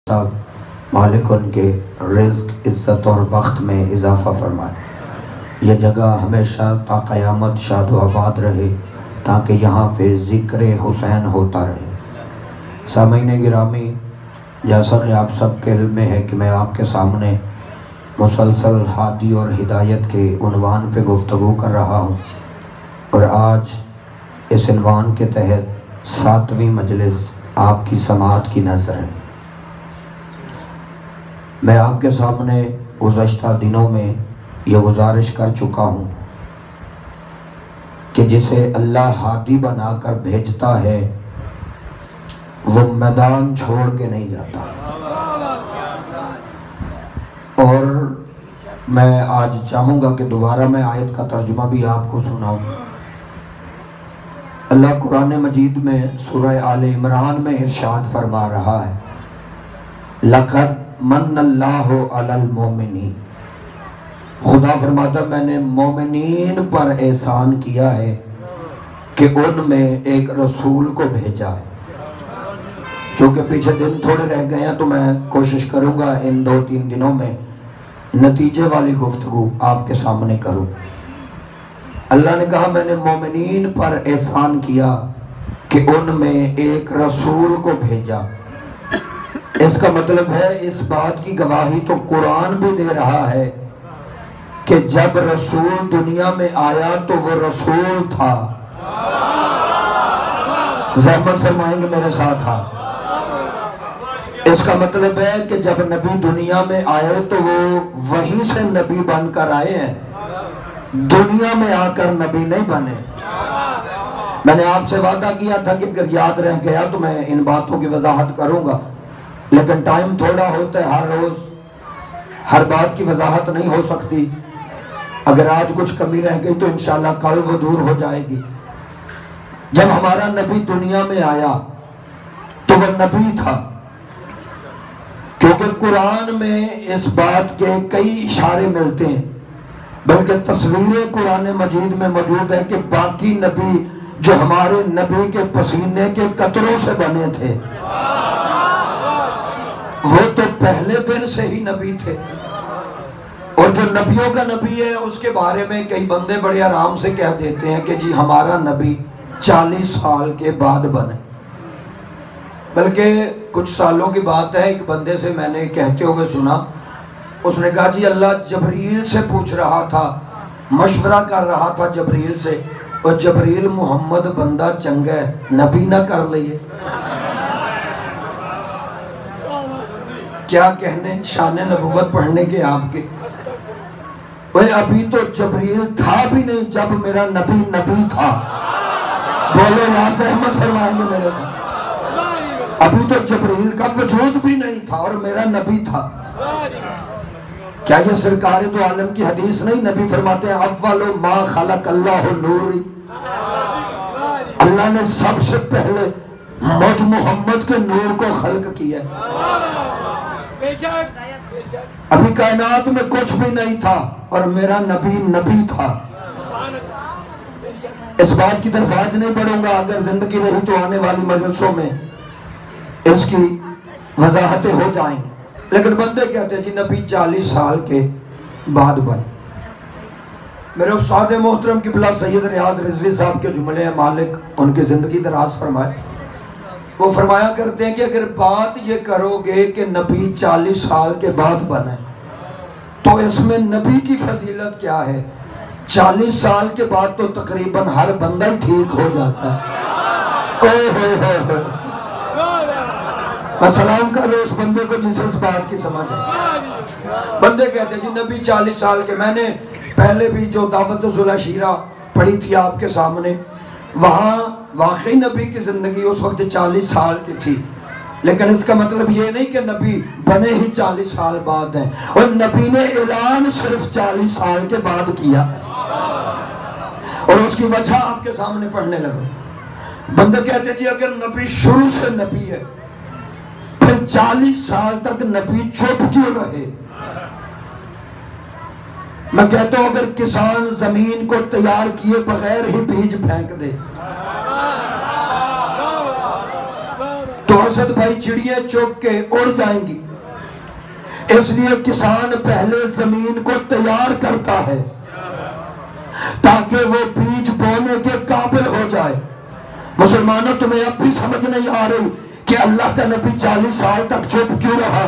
صاحب مالک ان کے رزق عزت اور بخت میں اضافہ فرمائے۔ یہ جگہ ہمیشہ تا قیامت شاد و آباد رہے تاکہ یہاں پہ ذکر حسین ہوتا رہے۔ سامعین گرامی، جیسا کہ آپ سب کے علم میں ہے کہ میں آپ کے سامنے مسلسل ہادی اور ہدایت کے عنوان پہ گفتگو کر رہا ہوں، اور آج اس عنوان کے تحت 7ویں مجلس آپ کی سماعت کی نظر ہے۔ میں آپ کے سامنے گزشتہ دنوں میں یہ گزارش کر چکا ہوں کہ جسے اللہ ہادی بنا کر بھیجتا ہے وہ میدان چھوڑ کے نہیں جاتا۔ اور میں آج چاہوں گا کہ دوبارہ میں آیت کا ترجمہ بھی آپ کو سناؤں۔ اللہ قرآن مجید میں سورہ آل عمران میں ارشاد فرما رہا ہے، لَقَدْ مَنَّ اللَّهُ عَلَى الْمُؤْمِنِينَ، خدا فرماتا میں نے مومنین پر احسان کیا ہے کہ ان میں ایک رسول کو بھیجا ہے۔ چونکہ پیچھے دن تھوڑے رہ گئے ہیں تو میں کوشش کروں گا ان 2-3 دنوں میں نتیجے والی گفتگو آپ کے سامنے کروں۔ اللہ نے کہا میں نے مومنین پر احسان کیا کہ ان میں ایک رسول کو بھیجا۔ اس کا مطلب ہے، اس بات کی گواہی تو قرآن بھی دے رہا ہے کہ جب رسول دنیا میں آیا تو وہ رسول تھا۔ زحمت فرمائیں گے میرے ساتھ تھا۔ اس کا مطلب ہے کہ جب نبی دنیا میں آئے تو وہ وہیں سے نبی بن کر آئے ہیں، دنیا میں آ کر نبی نہیں بنے۔ میں نے آپ سے وعدہ کیا تھا کہ اگر یاد رہ گیا تو میں ان باتوں کی وضاحت کروں گا، لیکن ٹائم تھوڑا ہوتا ہے، ہر روز ہر بات کی وضاحت نہیں ہو سکتی۔ اگر آج کچھ کمی رہ گئی تو انشاءاللہ کل وہ دور ہو جائے گی۔ جب ہمارا نبی دنیا میں آیا تو وہ نبی تھا، کیونکہ قرآن میں اس بات کے کئی اشارے ملتے ہیں، بلکہ تصویریں قرآن مجید میں موجود ہے کہ باقی نبی جو ہمارے نبی کے پسینے کے قطروں سے بنے تھے وہ تو پہلے دن سے ہی نبی تھے۔ اور جو نبیوں کا نبی ہے اس کے بارے میں کئی بندے بڑے آرام سے کہہ دیتے ہیں کہ جی ہمارا نبی 40 سال کے بعد بنے۔ بلکہ کچھ سالوں کی بات ہے، ایک بندے سے میں نے کہتے ہوئے سنا، اس نے کہا جی اللہ جبریل سے پوچھ رہا تھا، مشورہ کر رہا تھا جبریل سے، اور جبریل محمد بندہ چنگا ہے، نبی نہ کر لئے۔ کیا کہنے شان نبوت پڑھنے کے آپ کے، ابھی تو جبریل تھا بھی نہیں جب میرا نبی نبی تھا۔ بولے واضح احمد فرمائیں گے میرے ساتھ، ابھی تو جبریل کا وجود بھی نہیں تھا اور میرا نبی تھا۔ کیا یہ سرکار دو عالم کی حدیث نہیں؟ نبی فرماتے ہیں اول ما خلق اللہ نوری، اللہ نے سب سے پہلے مجھ محمد کے نور کو خلق کیا۔ ابھی کائنات میں کچھ بھی نہیں تھا اور میرا نبی نبی تھا۔ اس بات کی طرف آج نہیں بڑھوں گا، اگر زندگی رہی تو آنے والی مجلسوں میں اس کی وضاحتیں ہو جائیں گی۔ لیکن بندے کہتے ہیں جی نبی 40 سال کے بعد بن۔ میرے استاد محترم قبلہ سید ریاض رضوی صاحب کے جملے ہیں، مالک ان کی زندگی دراز فرمائے، وہ فرمایا کرتے ہیں کہ اگر بات یہ کرو گے کہ نبی 40 سال کے بعد بنے تو اس میں نبی کی فضیلت کیا ہے؟ 40 سال کے بعد تو تقریباً ہر بندہ ٹھیک ہو جاتا ہے۔ میں سلام کر رہے اس بندے کو جسے اس بات کی سمجھ ہے۔ بندے کہتے ہیں جی نبی 40 سال کے، میں نے پہلے بھی جو دعوت ذوالعشیرہ پڑھی تھی آپ کے سامنے، وہاں واقعی نبی کی زندگی اس وقت 40 سال کی تھی، لیکن اس کا مطلب یہ نہیں کہ نبی بنے ہی 40 سال بعد ہیں، اور نبی نے اعلان صرف 40 سال کے بعد کیا ہے، اور اس کی وجہ آپ کے سامنے پڑھنے لگا۔ بندے کہتے جی اگر نبی شروع سے نبی ہے پھر 40 سال تک نبی چپ کیوں رہے؟ میں کہتا ہوں اگر کسان زمین کو تیار کیے بغیر ہی بیج پھینک دے تو اسد بھائی چڑیاں چوک کے اڑ جائیں گی۔ اس لیے کسان پہلے زمین کو تیار کرتا ہے تاکہ وہ بیج بونے کے قابل ہو جائے۔ مسلمانوں تمہیں اب بھی سمجھ نہیں آ رہی کہ اللہ کا نبی 40 سال تک چپ کیوں رہا؟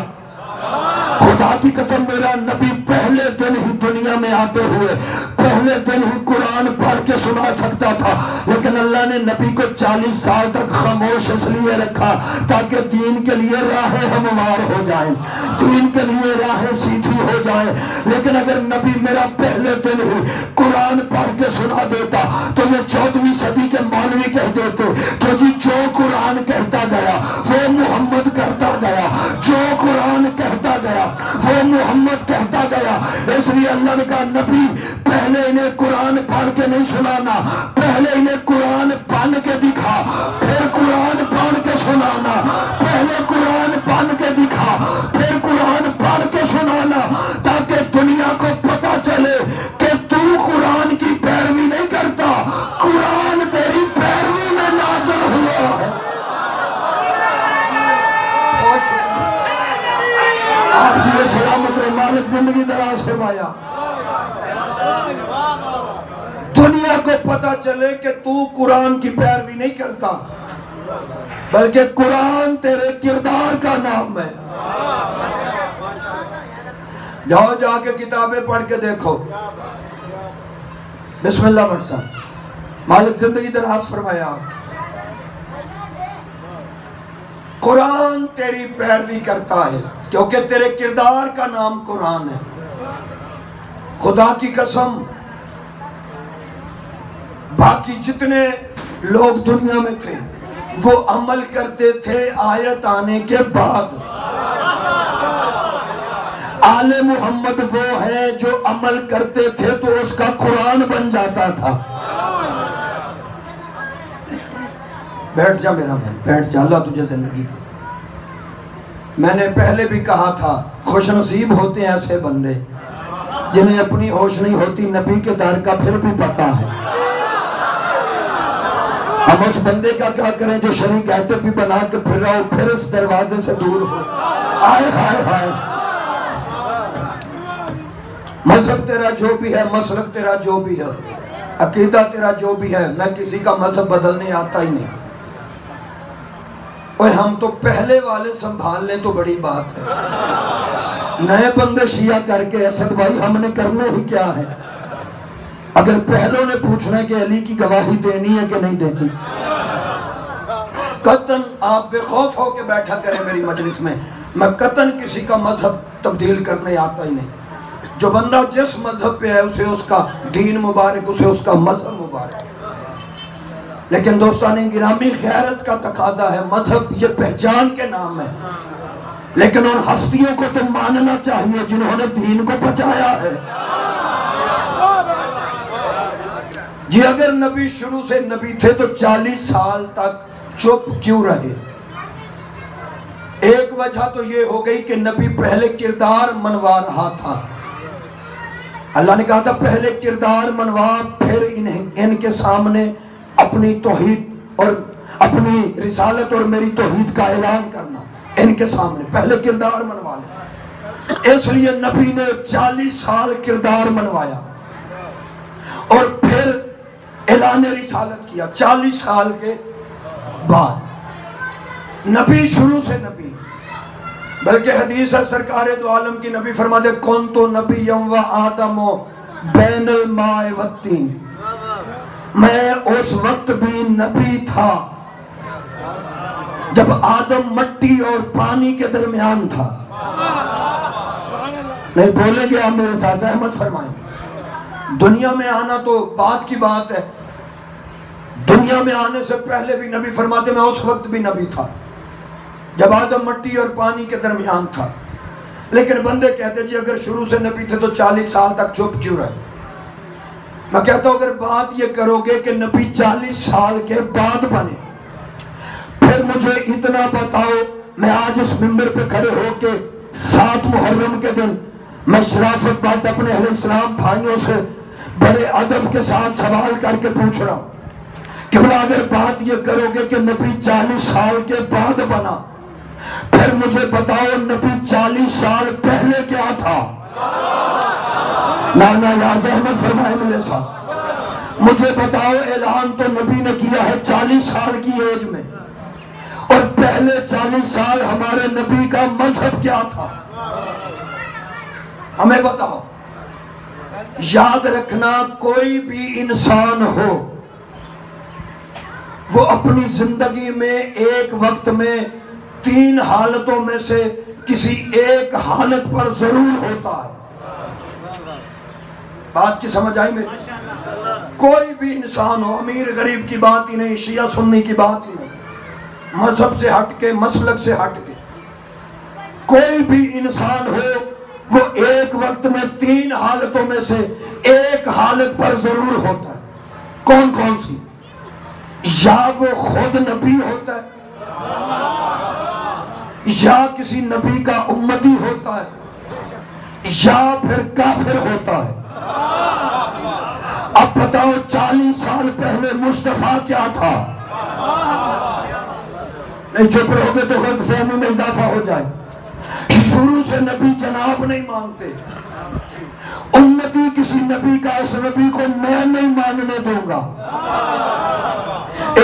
خدا کی قسم میرا نبی پہلے دن ہی دنیا میں آتے ہوئے پہلے دن ہی قرآن پڑھ کے سنا سکتا تھا، لیکن اللہ نے نبی کو 40 سال تک خاموش اس لیے رکھا تاکہ دین کے لیے راہیں ہموار ہو جائیں، دین کے لیے راہیں سیدھی ہو جائیں۔ لیکن اگر نبی میرا پہلے دن ہی قرآن پڑھ کے سنا دیتا تو یہ 14ویں صدی کے مولوی کہہ دیتے کہ جی جو قرآن کہتا گیا وہ محمد کرتا گیا، جو قرآن کہتا گیا وہ محمد کہتا گیا۔ اس لیے اللہ نے کہا نبی پہلے انہیں قرآن پڑھ کے نہیں سنانا، پہلے انہیں قرآن پڑھ کے دکھا پھر قرآن پڑھ کے سنانا، پہلے قرآن پڑھ کے دکھا پھر قرآن پڑھ کے سنانا، تاکہ دنیا کو پتا چلے کہ تو قرآن کی پیروی نہیں کرتا، قرآن تیری پیروی میں نازل ہوا ہے۔ آپ جی سلامت رہے، مالک زندگی دراز فرمایا۔ دنیا کو پتا چلے کہ تو قرآن کی پیروی نہیں کرتا بلکہ قرآن تیرے کردار کا نام ہے۔ جاؤ جا کے کتابیں پڑھ کے دیکھو۔ بسم اللہ مرسا مالک زندگی دراز فرمایا۔ قرآن تیری پیروی کرتا ہے کیونکہ تیرے کردار کا نام قرآن ہے۔ خدا کی قسم باقی جتنے لوگ دنیا میں تھے وہ عمل کرتے تھے آیت آنے کے بعد، آل محمد وہ ہے جو عمل کرتے تھے تو اس کا قرآن بن جاتا تھا۔ بیٹھ جا میرا بھائی، بیٹھ جا، اللہ تجھے زندگی کی۔ میں نے پہلے بھی کہا تھا خوش نصیب ہوتے ہیں ایسے بندے جنہیں اپنی ہوش نہیں ہوتی، نبی کے در کا پھر بھی پتا ہے۔ ہم اس بندے کا کیا کریں جو شریک گہتے بھی بنا کے پھر رہا ہو پھر اس دروازے سے دور ہو۔ آئے ہائے ہائے، مذہب تیرا جو بھی ہے، مسلک تیرا جو بھی ہے، عقیدہ تیرا جو بھی ہے، میں کسی کا مذہب بدلنے آتا ہی نہیں۔ اوہ ہم تو پہلے والے سنبھال لیں تو بڑی بات ہے، نئے بندے شیعہ کر کے اسد بھائی ہم نے کرنے ہی کیا ہے؟ اگر پہلوں نے پوچھنا ہے کہ علی کی گواہی دینی ہے کہ نہیں دینی، قطن آپ بے خوف ہو کے بیٹھا کریں میری مجلس میں، میں قطن کسی کا مذہب تبدیل کرنے آتا ہی نہیں۔ جو بندہ جس مذہب پہ ہے اسے اس کا دین مبارک، اسے اس کا مذہب مبارک۔ لیکن دوستان گرامی غیرت کا تقاضا ہے، مذہب یہ پہچان کے نام ہے، لیکن ان ہستیوں کو تو ماننا چاہیے جنہوں نے دین کو بچایا ہے۔ جی اگر نبی شروع سے نبی تھے تو 40 سال تک چپ کیوں رہے؟ ایک وجہ تو یہ ہو گئی کہ نبی پہلے کردار منوا رہا تھا۔ اللہ نے کہا تھا پہلے کردار منوا پھر ان کے سامنے اپنی توحید اور اپنی رسالت اور میری توحید کا اعلان کرنا، ان کے سامنے پہلے کردار منوا لے۔ اس لیے نبی نے 40 سال کردار منوایا اور پھر اعلان رسالت کیا 40 سال کے بعد۔ نبی شروع سے نبی، بلکہ حدیث ہے سرکار دو عالم کی نبی فرماتے کنتو نبی و آدم بین الماء والطین، میں اس وقت بھی نبی تھا جب آدم مٹی اور پانی کے درمیان تھا۔ نہیں بولیں گے آپ میرے ساتھ، احمد فرمائیں۔ دنیا میں آنا تو بات کی بات ہے، دنیا میں آنے سے پہلے بھی نبی فرماتے میں اس وقت بھی نبی تھا جب آدم مٹی اور پانی کے درمیان تھا۔ لیکن بندے کہتے جی اگر شروع سے نبی تھے تو 40 سال تک چپ کیوں رہے؟ میں کہتا ہوں اگر بات یہ کرو گے کہ نبی 40 سال کے بعد بنے، پھر مجھے اتنا بتاؤ، میں آج اس ممبر پہ کھڑے ہو کے 7 محرم کے دن میں شرافت بات اپنے اہل اسلام بھائیوں سے بڑے ادب کے ساتھ سوال کر کے پوچھ رہا ہوں قبلہ اگر بات یہ کرو گے کہ نبی 40 سال کے بعد بنا، پھر مجھے بتاؤ نبی 40 سال پہلے کیا تھا؟ نانا یا زحمت فرمائے میرے ساتھ، مجھے بتاؤ اعلان تو نبی نے کیا ہے 40 سال کی ایج میں، اور پہلے 40 سال ہمارے نبی کا مذہب کیا تھا؟ ہمیں بتاؤ۔ یاد رکھنا، کوئی بھی انسان ہو وہ اپنی زندگی میں ایک وقت میں 3 حالتوں میں سے کسی ایک حالت پر ضرور ہوتا ہے۔ بات کی سمجھ آئی میری؟ کوئی بھی انسان ہو، امیر غریب کی بات ہی نہیں، شیعہ سنی کی بات ہی نہیں، مذہب سے ہٹ کے، مسلک سے ہٹ کے، کوئی بھی انسان ہو وہ ایک وقت میں 3 حالتوں میں سے ایک حالت پر ضرور ہوتا ہے۔ کون کون سی؟ یا وہ خود نبی ہوتا ہے، یا کسی نبی کا امتی ہوتا ہے، یا پھر کافر ہوتا ہے۔ اب بتاؤ 40 سال پہلے مصطفیٰ کیا تھا؟ نہیں چپ رہو گے تو غلط فہمی میں اضافہ ہو جائے۔ شروع سے نبی جناب نہیں مانتے، امتی کسی نبی کا اس نبی کو میں نہیں ماننے دوں گا،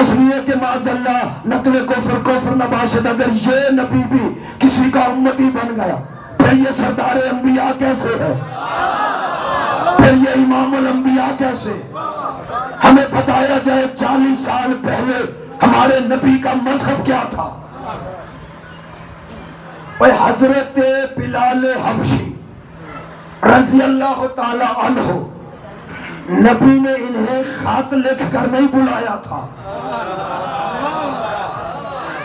اس لیے کہ معاذ اللہ نقل کفر نباشد، اگر یہ نبی بھی کسی کا امتی بن گیا پھر یہ سردار انبیاء کیسے ہے؟ پھر یہ امام الانبیاء کیسے؟ ہمیں بتایا جائے 40 سال پہلے ہمارے نبی کا مذہب کیا تھا۔ حضرت بلال حبشی رضی اللہ تعالی عنہ، نبی نے انہیں خط لکھ کر نہیں بلایا تھا،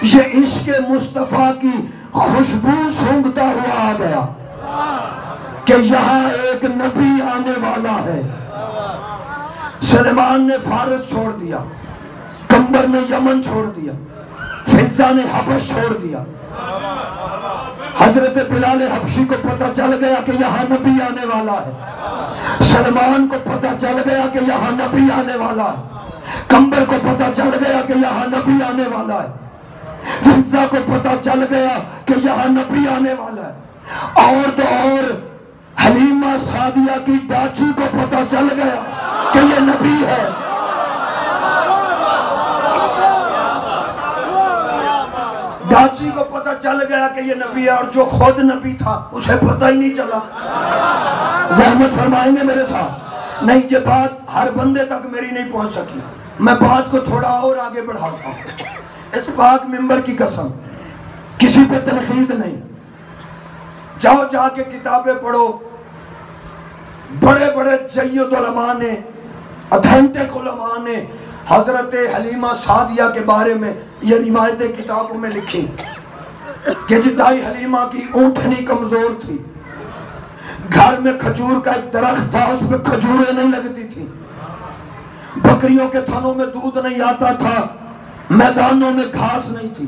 یہ عشق مصطفیٰ کی خوشبو سونگھتا ہوا آ گیا کہ یہاں ایک نبی آنے والا ہے۔ سلیمان نے فارس چھوڑ دیا، کمبر نے یمن چھوڑ دیا، فضہ نے حبش چھوڑ دیا۔ حضرت بلال حبشی کو پتہ چل گیا کہ یہاں نبی آنے والا ہے، سلمان کو پتہ چل گیا کہ یہاں نبی آنے والا ہے، کمبر کو پتہ چل گیا کہ یہاں نبی آنے والا ہے، فضہ کو پتہ چل گیا کہ یہاں نبی آنے والا ہے، اور تو اور حلیمہ سعدیہ کی ڈاچی کو پتہ چل گیا کہ یہ نبی ہے۔ ڈاچی کو پتہ چل گیا کہ یہ نبی ہے، اور جو خود نبی تھا اسے پتہ ہی نہیں چلا۔ زحمت فرمائیں گے میرے ساتھ؟ نہیں، یہ بات ہر بندے تک میری نہیں پہنچ سکی، میں بات کو تھوڑا اور آگے بڑھاتا ہوں۔ اس پاک منبر کی قسم، کسی پہ تنقید نہیں، جاؤ جا کے کتابیں پڑھو، بڑے بڑے جید علماء نے، اتھینٹک علماء نے حضرت حلیمہ سعدیہ کے بارے میں یہ روایتیں کتابوں میں لکھی کہ جدائی حلیمہ کی اونٹنی کمزور تھی، گھر میں کھجور کا ایک درخت تھا، اس میں کھجوریں نہیں لگتی تھی، بکریوں کے تھنوں میں دودھ نہیں آتا تھا، میدانوں میں گھاس نہیں تھی۔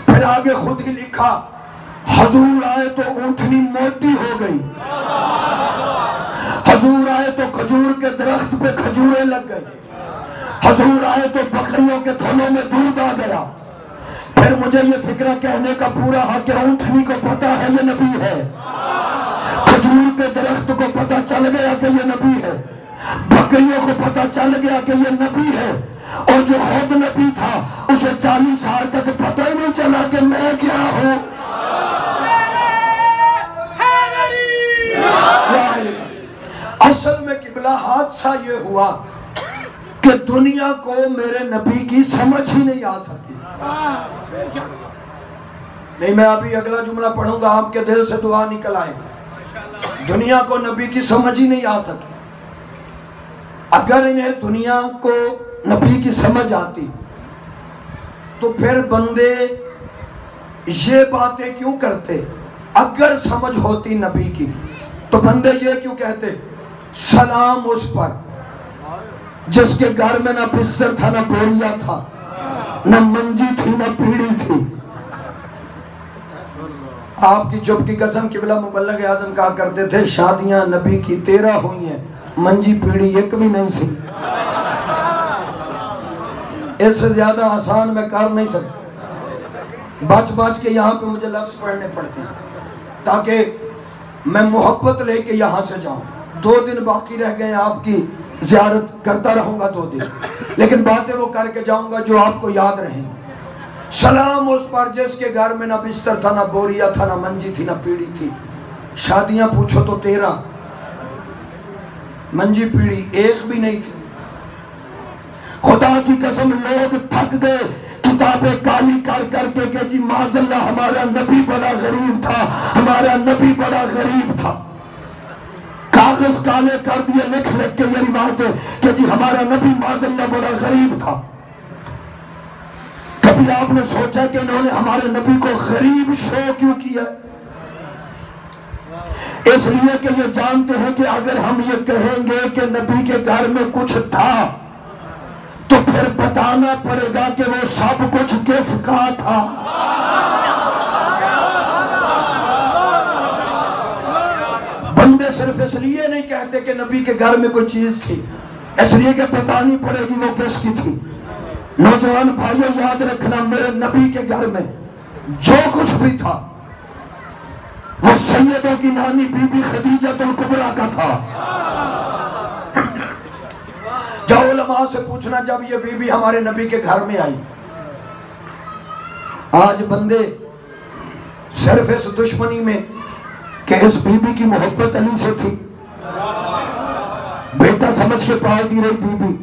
پھر آگے خود ہی لکھا، حضور آئے تو اونٹنی موٹی ہو گئی، حضور آئے تو کھجور کے درخت پہ کھجوریں لگ گئی، حضور آئے تو بکریوں کے تھنوں میں دودھ آ گیا۔ پھر مجھے یہ فکرہ کہنے کا پورا حق ہے، اونٹنی کو پتا ہے یہ نبی ہے، کھجور کے درخت کو پتا چل گیا کہ یہ نبی ہے، بکریوں کو پتا چل گیا کہ یہ نبی ہے، اور جو خود نبی تھا اسے 40 سال تک پتہ ہی نہیں چلا کہ میں کیا ہوں۔ اصل میں قبلہ حادثہ یہ ہوا کہ دنیا کو میرے نبی کی سمجھ ہی نہیں آ سکی۔ نہیں، میں ابھی اگلا جملہ پڑھوں گا، آپ کے دل سے دعا نکل آئے۔ دنیا کو نبی کی سمجھ ہی نہیں آ سکی۔ اگر انہیں دنیا کو نبی کی سمجھ آتی تو پھر بندے یہ باتیں کیوں کرتے؟ اگر سمجھ ہوتی نبی کی تو بندے یہ کیوں کہتے، سلام اس پر جس کے گھر میں نہ بستر تھا، نہ بوریا تھا، نہ منجی تھی، نہ پیڑی تھی۔ آپ کی چپ کی قسم، قبلہ مبلغ اعظم کہا کرتے تھے، شادیاں نبی کی 13 ہوئی ہیں، منجی پیڑی ایک بھی نہیں سی۔ اس سے زیادہ آسان میں کر نہیں سکتا، بچ بچ کے یہاں پہ مجھے لفظ پڑھنے پڑتے ہیں تاکہ میں محبت لے کے یہاں سے جاؤں۔ 2 دن باقی رہ گئے، آپ کی زیارت کرتا رہوں گا 2 دن، لیکن باتیں وہ کر کے جاؤں گا جو آپ کو یاد رہیں۔ سلام اس پر جس کے گھر میں نہ بستر تھا، نہ بوریا تھا، نہ منجی تھی، نہ پیڑی تھی۔ شادیاں پوچھو تو 13، منجی پیڑی ایک بھی نہیں تھی۔ خدا کی قسم لوگ تھک گئے کتابیں کالی کر کر کے کہ جی معاذ اللہ ہمارا نبی بڑا غریب تھا، ہمارا نبی بڑا غریب تھا۔ کاغذ کالے کر دیے لکھ لکھ کے یہ روایت ہے کہ جی ہمارا نبی معاذ اللہ بڑا غریب تھا۔ کبھی آپ نے سوچا کہ انہوں نے ہمارے نبی کو غریب شو کیوں کیا؟ اس لیے کہ یہ جانتے ہیں کہ اگر ہم یہ کہیں گے کہ نبی کے گھر میں کچھ تھا تو پھر بتانا پڑے گا کہ وہ سب کچھ کس کا تھا۔ بندے صرف اس لیے نہیں کہتے کہ نبی کے گھر میں کوئی چیز تھی، اس لیے کہ بتانی پڑے گی وہ کس کی تھی۔ نوجوان بھائیوں یاد رکھنا، میرے نبی کے گھر میں جو کچھ بھی تھا وہ سیدوں کی نانی بی بی خدیجہ الکبریٰ کا تھا۔ جاؤ علماء سے پوچھنا جب یہ بی بی ہمارے نبی کے گھر میں آئی۔ آج بندے صرف اس دشمنی میں کہ اس بی بی کی محبت علی سے تھی، بیٹا سمجھ کے پالتی رہی بی بی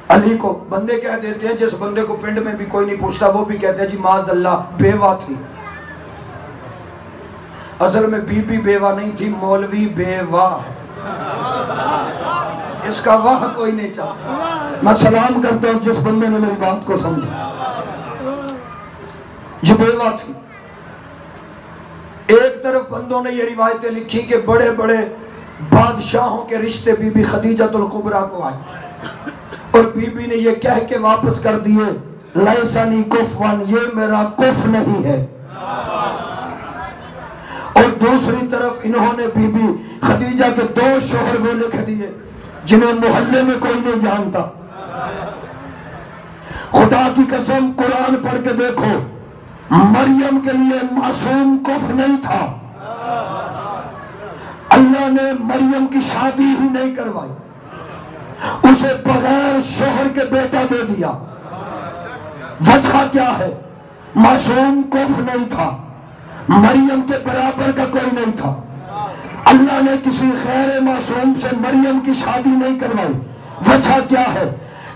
علی کو، بندے کہہ دیتے ہیں جس بندے کو پنڈ میں بھی کوئی نہیں پوچھتا وہ بھی کہتے ہیں جی معاذ اللہ بیوہ تھی۔ اصل میں بی بی بیوہ نہیں تھی، مولوی بیوہ ہے، اس کا واہ کوئی نہیں چاہتا۔ میں سلام کرتا ہوں جس بندے نے میری بات کو سمجھا، جو بیوہ تھی۔ ایک طرف بندوں نے یہ روایتیں لکھی کہ بڑے بڑے بادشاہوں کے رشتے بی بی خدیجہ الکبریٰ کو آئے، اور بی بی نے یہ کہہ کے واپس کر دیے لیسانی کفوان، یہ میرا کف نہیں ہے۔ اور دوسری طرف انہوں نے بی بی خدیجہ کے 2 شوہر وہ لکھ دیے جنہیں محلے میں کوئی نہیں جانتا۔ خدا کی قسم قرآن پڑھ کے دیکھو، مریم کے لیے معصوم کف نہیں تھا، اللہ نے مریم کی شادی ہی نہیں کروائی، اسے بغیر شوہر کے بیٹا دے دیا۔ وجہ کیا ہے؟ معصوم کف نہیں تھا، مریم کے برابر کا کوئی نہیں تھا، اللہ نے کسی غیر معصوم سے مریم کی شادی نہیں کروائی۔ وجہ کیا ہے؟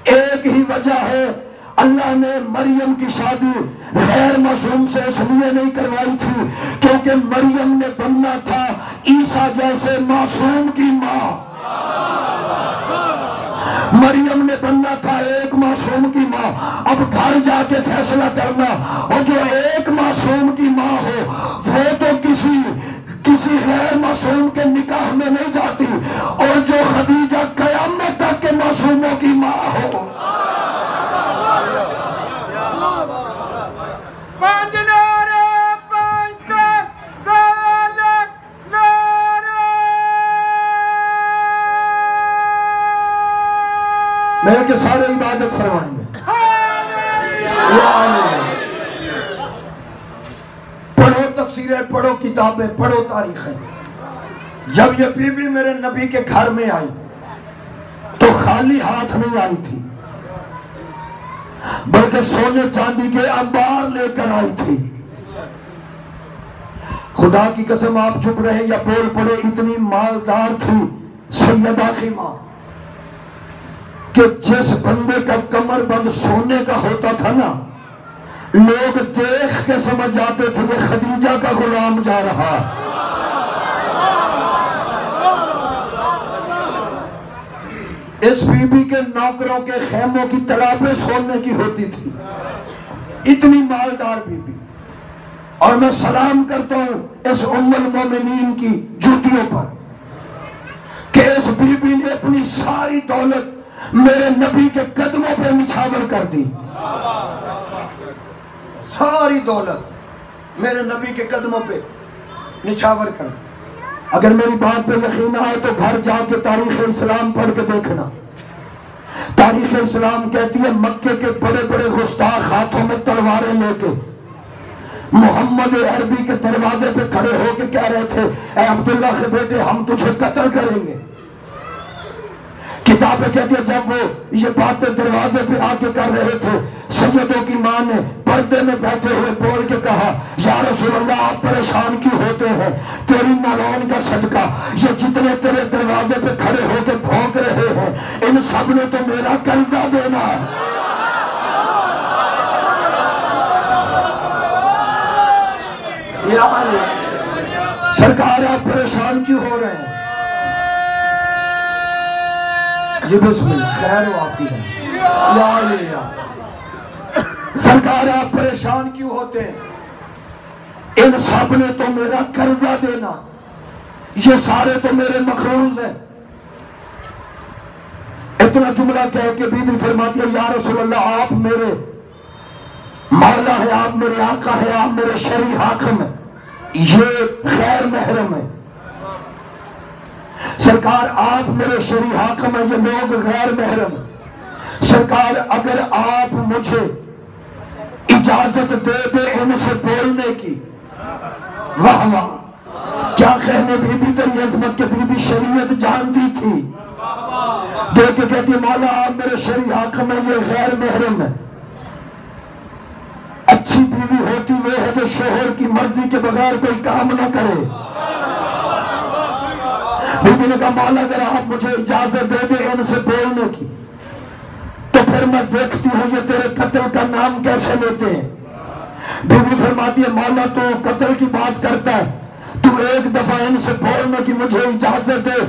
ایک ہی وجہ ہے، اللہ نے مریم کی شادی غیر معصوم سے اس لیے نہیں کروائی تھی کیونکہ مریم نے بننا تھا عیسیٰ جیسے معصوم کی ماں، مریم نے بننا تھا ایک معصوم کی ماں۔ اب گھر جا کے فیصلہ کرنا، اور جو ایک معصوم کی ماں ہو وہ تو کسی غیر معصوم کے نکاح میں نہیں جاتی، اور جو خدیجہ قیامت تک کے معصوموں کی ماں ہو۔ میرے کہ سارے عبادت فرمائیں گے، پڑھو تفسیریں، پڑھو کتابیں، پڑھو تاریخیں۔ جب یہ بی بی میرے نبی کے گھر میں آئی تو خالی ہاتھ نہیں آئی تھی، بلکہ سونے چاندی کے انبار لے کر آئی تھی۔ خدا کی قسم آپ چپ رہے یا بول پڑے، اتنی مالدار تھی سیدہ خیمہ کہ جس بندے کا کمر بند سونے کا ہوتا تھا نا، لوگ دیکھ کے سمجھ جاتے تھے کہ خدیجہ کا غلام جا رہا۔ اس بی بی کے نوکروں کے خیموں کی تڑابیں سونے کی ہوتی تھی، اتنی مالدار بی بی۔ اور میں سلام کرتا ہوں اس ام المومنین کی جوتیوں پر کہ اس بی بی نے اپنی ساری دولت میرے نبی کے قدموں پہ نچھاور کر دی، ساری دولت میرے نبی کے قدموں پہ نچھاور کر دی۔ اگر میری بات پہ یقین آئے تو گھر جا کے تاریخ اسلام پڑھ کے دیکھنا، تاریخ اسلام کہتی ہے مکے کے بڑے بڑے گستاخ ہاتھوں میں تلواریں لے کے محمد عربی کے دروازے پہ کھڑے ہو کے کہہ رہے تھے اے عبداللہ کے بیٹے ہم تجھے قتل کریں گے. کتابیں کہتی ہے جب وہ یہ باتیں دروازے پہ آ کے کر رہے تھے سیدوں کی ماں نے پردے میں بیٹھے ہوئے بول کے کہا یا رسول اللہ آپ پریشان کیوں ہوتے ہیں؟ تیری نالون کا صدقہ یہ جتنے تیرے دروازے پہ کھڑے ہو کے بھونک رہے ہیں ان سب نے تو میرا قرضہ دینا ہے. سرکار آپ پریشان کیوں ہو رہے ہیں؟ جی بسم اللہ خیر ہو آپ کی یا علی یا سرکار آپ پریشان کیوں ہوتے ہیں؟ ان سب نے تو میرا قرضہ دینا، یہ سارے تو میرے مقروض ہیں. اتنا جملہ کہہ کے بی بی فرماتی ہے یا رسول اللہ آپ میرے مولا ہے، آپ میرے آقا ہے، آپ میرے شرعی حاکم ہیں، یہ غیر محرم ہے. سرکار آپ میرے شرعی حاکم ہیں، یہ لوگ غیر محرم ہیں. سرکار اگر آپ مجھے اجازت دے دے ان سے بولنے کی، واہ واہ کیا کہنے بی بی تیری عظمت کے بی بی شریعت جانتی تھی. دیکھ کے کہتی مولا آپ میرے شرعی حاکم ہیں، یہ غیر محرم ہے. اچھی بیوی ہوتی وہ ہے جو شوہر کی مرضی کے بغیر کوئی کام نہ کرے. بی بی نے کہا مولا اگر آپ مجھے اجازت دے دیں ان سے بولنے کی تو پھر میں دیکھتی ہوں یہ تیرے قتل کا نام کیسے لیتے ہیں. بی بی فرماتی ہے مولا تو قتل کی بات کرتا ہے، تو ایک دفعہ ان سے بولنے کی مجھے اجازت دے،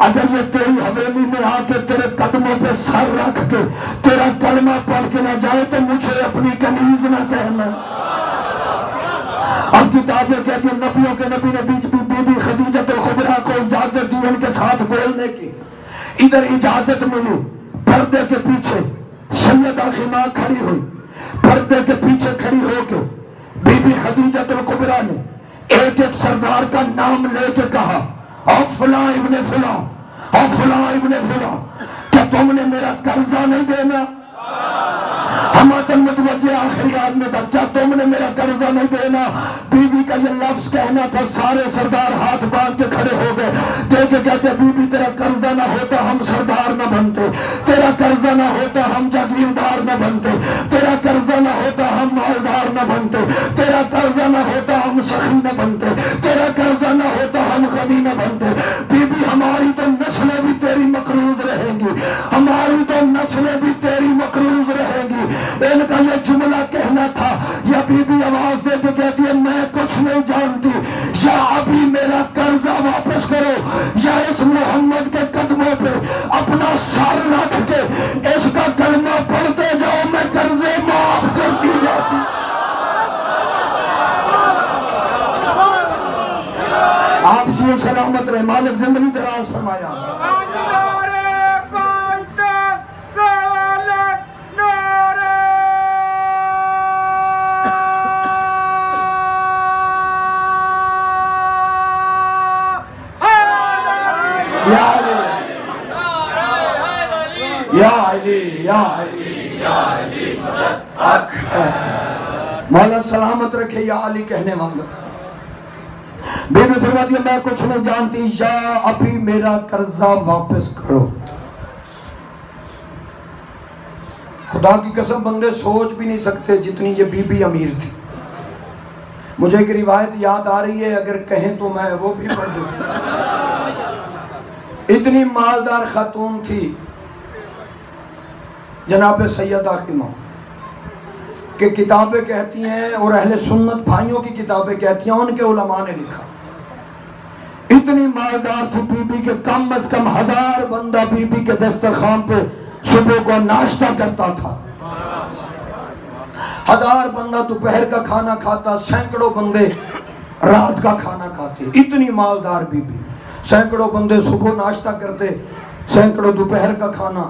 اگر یہ تیری حویلی میں آ کے تیرے قدموں پہ سر رکھ کے تیرا کلمہ پڑھ کے نہ جائے تو مجھے اپنی کنیز نہ کہنا. اب کتابیں کہتی ہیں نبیوں کے نبی نے بیچ بی بی خدیجہ الکبریٰ کو اجازت دی ان کے ساتھ بولنے کی. ادھر اجازت ملی، پردے کے پیچھے سیدہ خما کھڑی ہوئی، پردے کے پیچھے کھڑی ہو کے بی بی خدیجہ الکبریٰ نے ایک ایک سردار کا نام لے کے کہا او فلاں ابن فلاں، او فلاں ابن فلاں، کیا تم نے میرا قرضہ نہیں دینا؟ ہماتن متوجہ آخری آدمی تھا، کیا تم نے میرا قرضہ نہیں دینا؟ بی بی کا یہ لفظ کہنا تھا، سارے سردار ہاتھ باندھ کے کھڑے ہو گئے. دیکھ کے کہتے بی بی تیرا قرضہ نہ ہوتا ہم سردار نہ بنتے، تیرا قرضہ نہ ہوتا ہم جاگیردار نہ بنتے، تیرا قرضہ نہ ہوتا ہم مالدار نہ بنتے، تیرا قرضہ نہ ہوتا ہم سخی نہ بنتے، تیرا قرضہ نہ ہوتا ہم غنی نہ بنتے. بی بی ہماری تو نسلیں بھی تیری مقروض رہیں گی، ہماری تو نسلیں بھی تیری مقروض رہیں گی. ان کا یہ جملہ کہنا تھا. یا بی بی آواز دے کے کہتی ہے میں کچھ نہیں جانتی، یا ابھی میرا قرضہ واپس کرو یا اس محمد کے قدموں پہ اپنا سر رکھ کے اس کا کلمہ پڑھتے جاؤ، میں قرضے معاف کرتی جاتی. آپ جی سلامت رہے، مالک زندگی دراز فرمایا. مولا سلامت رکھے یا علی کہنے والا. بی بی فرماتی ہے میں کچھ نہیں جانتی، یا ابھی میرا قرضہ واپس کرو. خدا کی قسم بندے سوچ بھی نہیں سکتے جتنی یہ بی بی امیر تھی. مجھے ایک روایت یاد آ رہی ہے، اگر کہیں تو میں وہ بھی پڑھ دوں. اتنی مالدار خاتون تھی جناب سیدہ خما کہ کتابیں کہتی ہیں اور اہل سنت بھائیوں کی کتابیں کہتی ہیں، ان کے علماء نے لکھا اتنی مالدار تھی بی بی کے کم از کم 1000 بندہ بی بی کے دسترخوان پہ صبح کو ناشتہ کرتا تھا. 1000 بندہ دوپہر کا کھانا کھاتا، سینکڑوں بندے رات کا کھانا کھاتے. اتنی مالدار بی بی، سینکڑوں بندے صبح ناشتہ کرتے، سینکڑوں دوپہر کا کھانا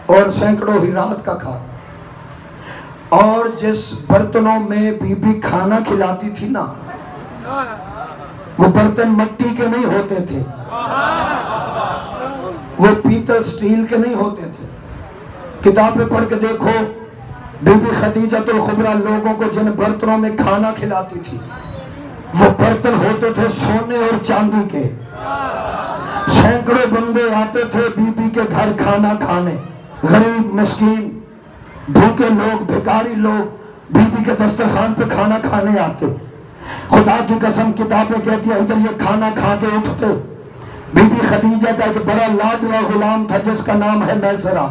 اور سینکڑوں ہی رات کا کھانا. اور جس برتنوں میں بی بی کھانا کھلاتی تھی نا، وہ برتن مٹی کے نہیں ہوتے تھے، وہ پیتل سٹیل کے نہیں ہوتے تھے، کتابیں پڑھ کے دیکھو، بی بی خدیجۃ الکبریٰ لوگوں کو جن برتنوں میں کھانا کھلاتی تھی وہ برتن ہوتے تھے سونے اور چاندی کے۔ سینکڑوں بندے آتے تھے بی بی کے گھر کھانا کھانے، غریب مسکین بھوکے لوگ بھکاری لوگ بی بی کے دسترخوان پہ کھانا کھانے آتے۔ خدا کی قسم کتابیں کہتی ہیں ادھر یہ کھانا کھا کے اٹھتے، بی بی خدیجہ کا ایک بڑا لاڈلا غلام تھا جس کا نام ہے میسرہ،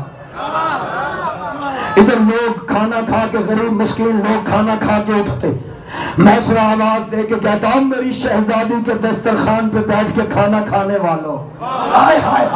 ادھر لوگ کھانا کھا کے غریب مسکین لوگ کھانا کھا کے اٹھتے، میسرہ آواز دے کے کہتا ہوں میری شہزادی کے دسترخوان پہ بیٹھ کے کھانا کھانے والوں، آئے ہائے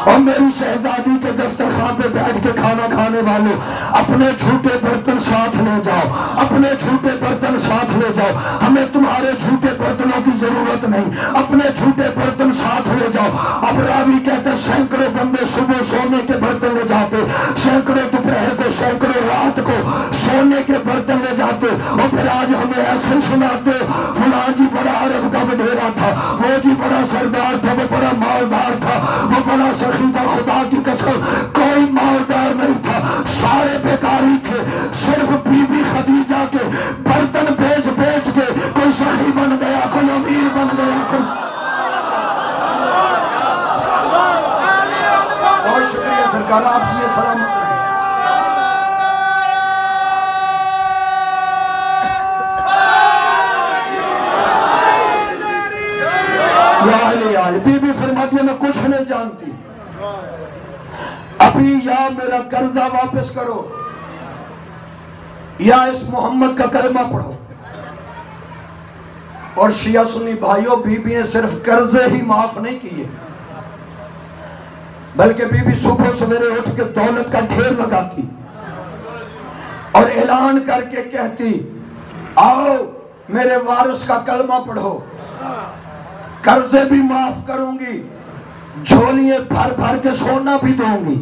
اور میری شہزادی کے دسترخوان پہ بیٹھ کے کھانا کھانے والوں، اپنے جھوٹے برتن ساتھ لے جاؤ، اپنے جھوٹے برتن ساتھ لے جاؤ، ہمیں تمہارے جھوٹے برتنوں کی ضرورت نہیں، اپنے جھوٹے برتن ساتھ لے جاؤ۔ اب راوی کہتے سینکڑوں بندے صبح سونے کے برتن لے جاتے، سینکڑوں دوپہر کو، سینکڑوں رات کو سونے کے برتن لے جاتے، اور پھر آج ہمیں ایسے سناتے فلاں جی بڑا عرب کا وڈیرا تھا، وہ جی بڑا سردار تھا، وہ بڑا مالدار تھا، وہ بڑا سخی تھا۔ خدا کی قسم کوئی مالدار نہیں تھا، سارے بیکاری تھے، صرف بی بی خدیجہ کے برتن بیچ بیچ کے کوئی سخی بن گیا، کوئی امیر بن گیا، کوئی۔ بہت شکریہ سرکار، آپ جی سلامت رہے۔ بی بی فرماتی ہے میں کچھ نہیں جانتی، ابھی یا میرا قرضہ واپس کرو یا اس محمد کا کلمہ پڑھو۔ اور شیعہ سنی بھائیوں، بی بی نے صرف قرضے ہی معاف نہیں کیے بلکہ بی بی صبح سویرے اٹھ کے دولت کا ڈھیر لگاتی اور اعلان کر کے کہتی آؤ میرے وارث کا کلمہ پڑھو، قرضے بھی معاف کروں گی، جھولیاں بھر بھر کے سونا بھی دوں گی۔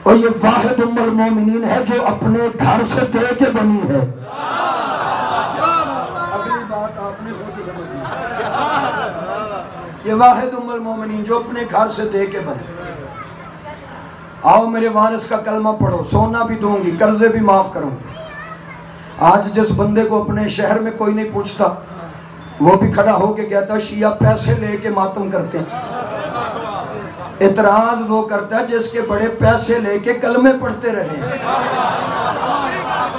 اور یہ واحد ام المومنین ہے جو اپنے گھر سے دے کے بنی ہے۔ اگلی بات آپ نے خود سمجھ لی، یہ واحد ام المومنین جو اپنے گھر سے دے کے بنی۔ آؤ میرے وارث کا کلمہ پڑھو، سونا بھی دوں گی، قرضے بھی معاف کروں گی۔ آج جس بندے کو اپنے شہر میں کوئی نہیں پوچھتا وہ بھی کھڑا ہو کے کہتا شیعہ پیسے لے کے ماتم کرتے ہیں۔ اعتراض وہ کرتا ہے جس کے بڑے پیسے لے کے کلمے پڑھتے رہے۔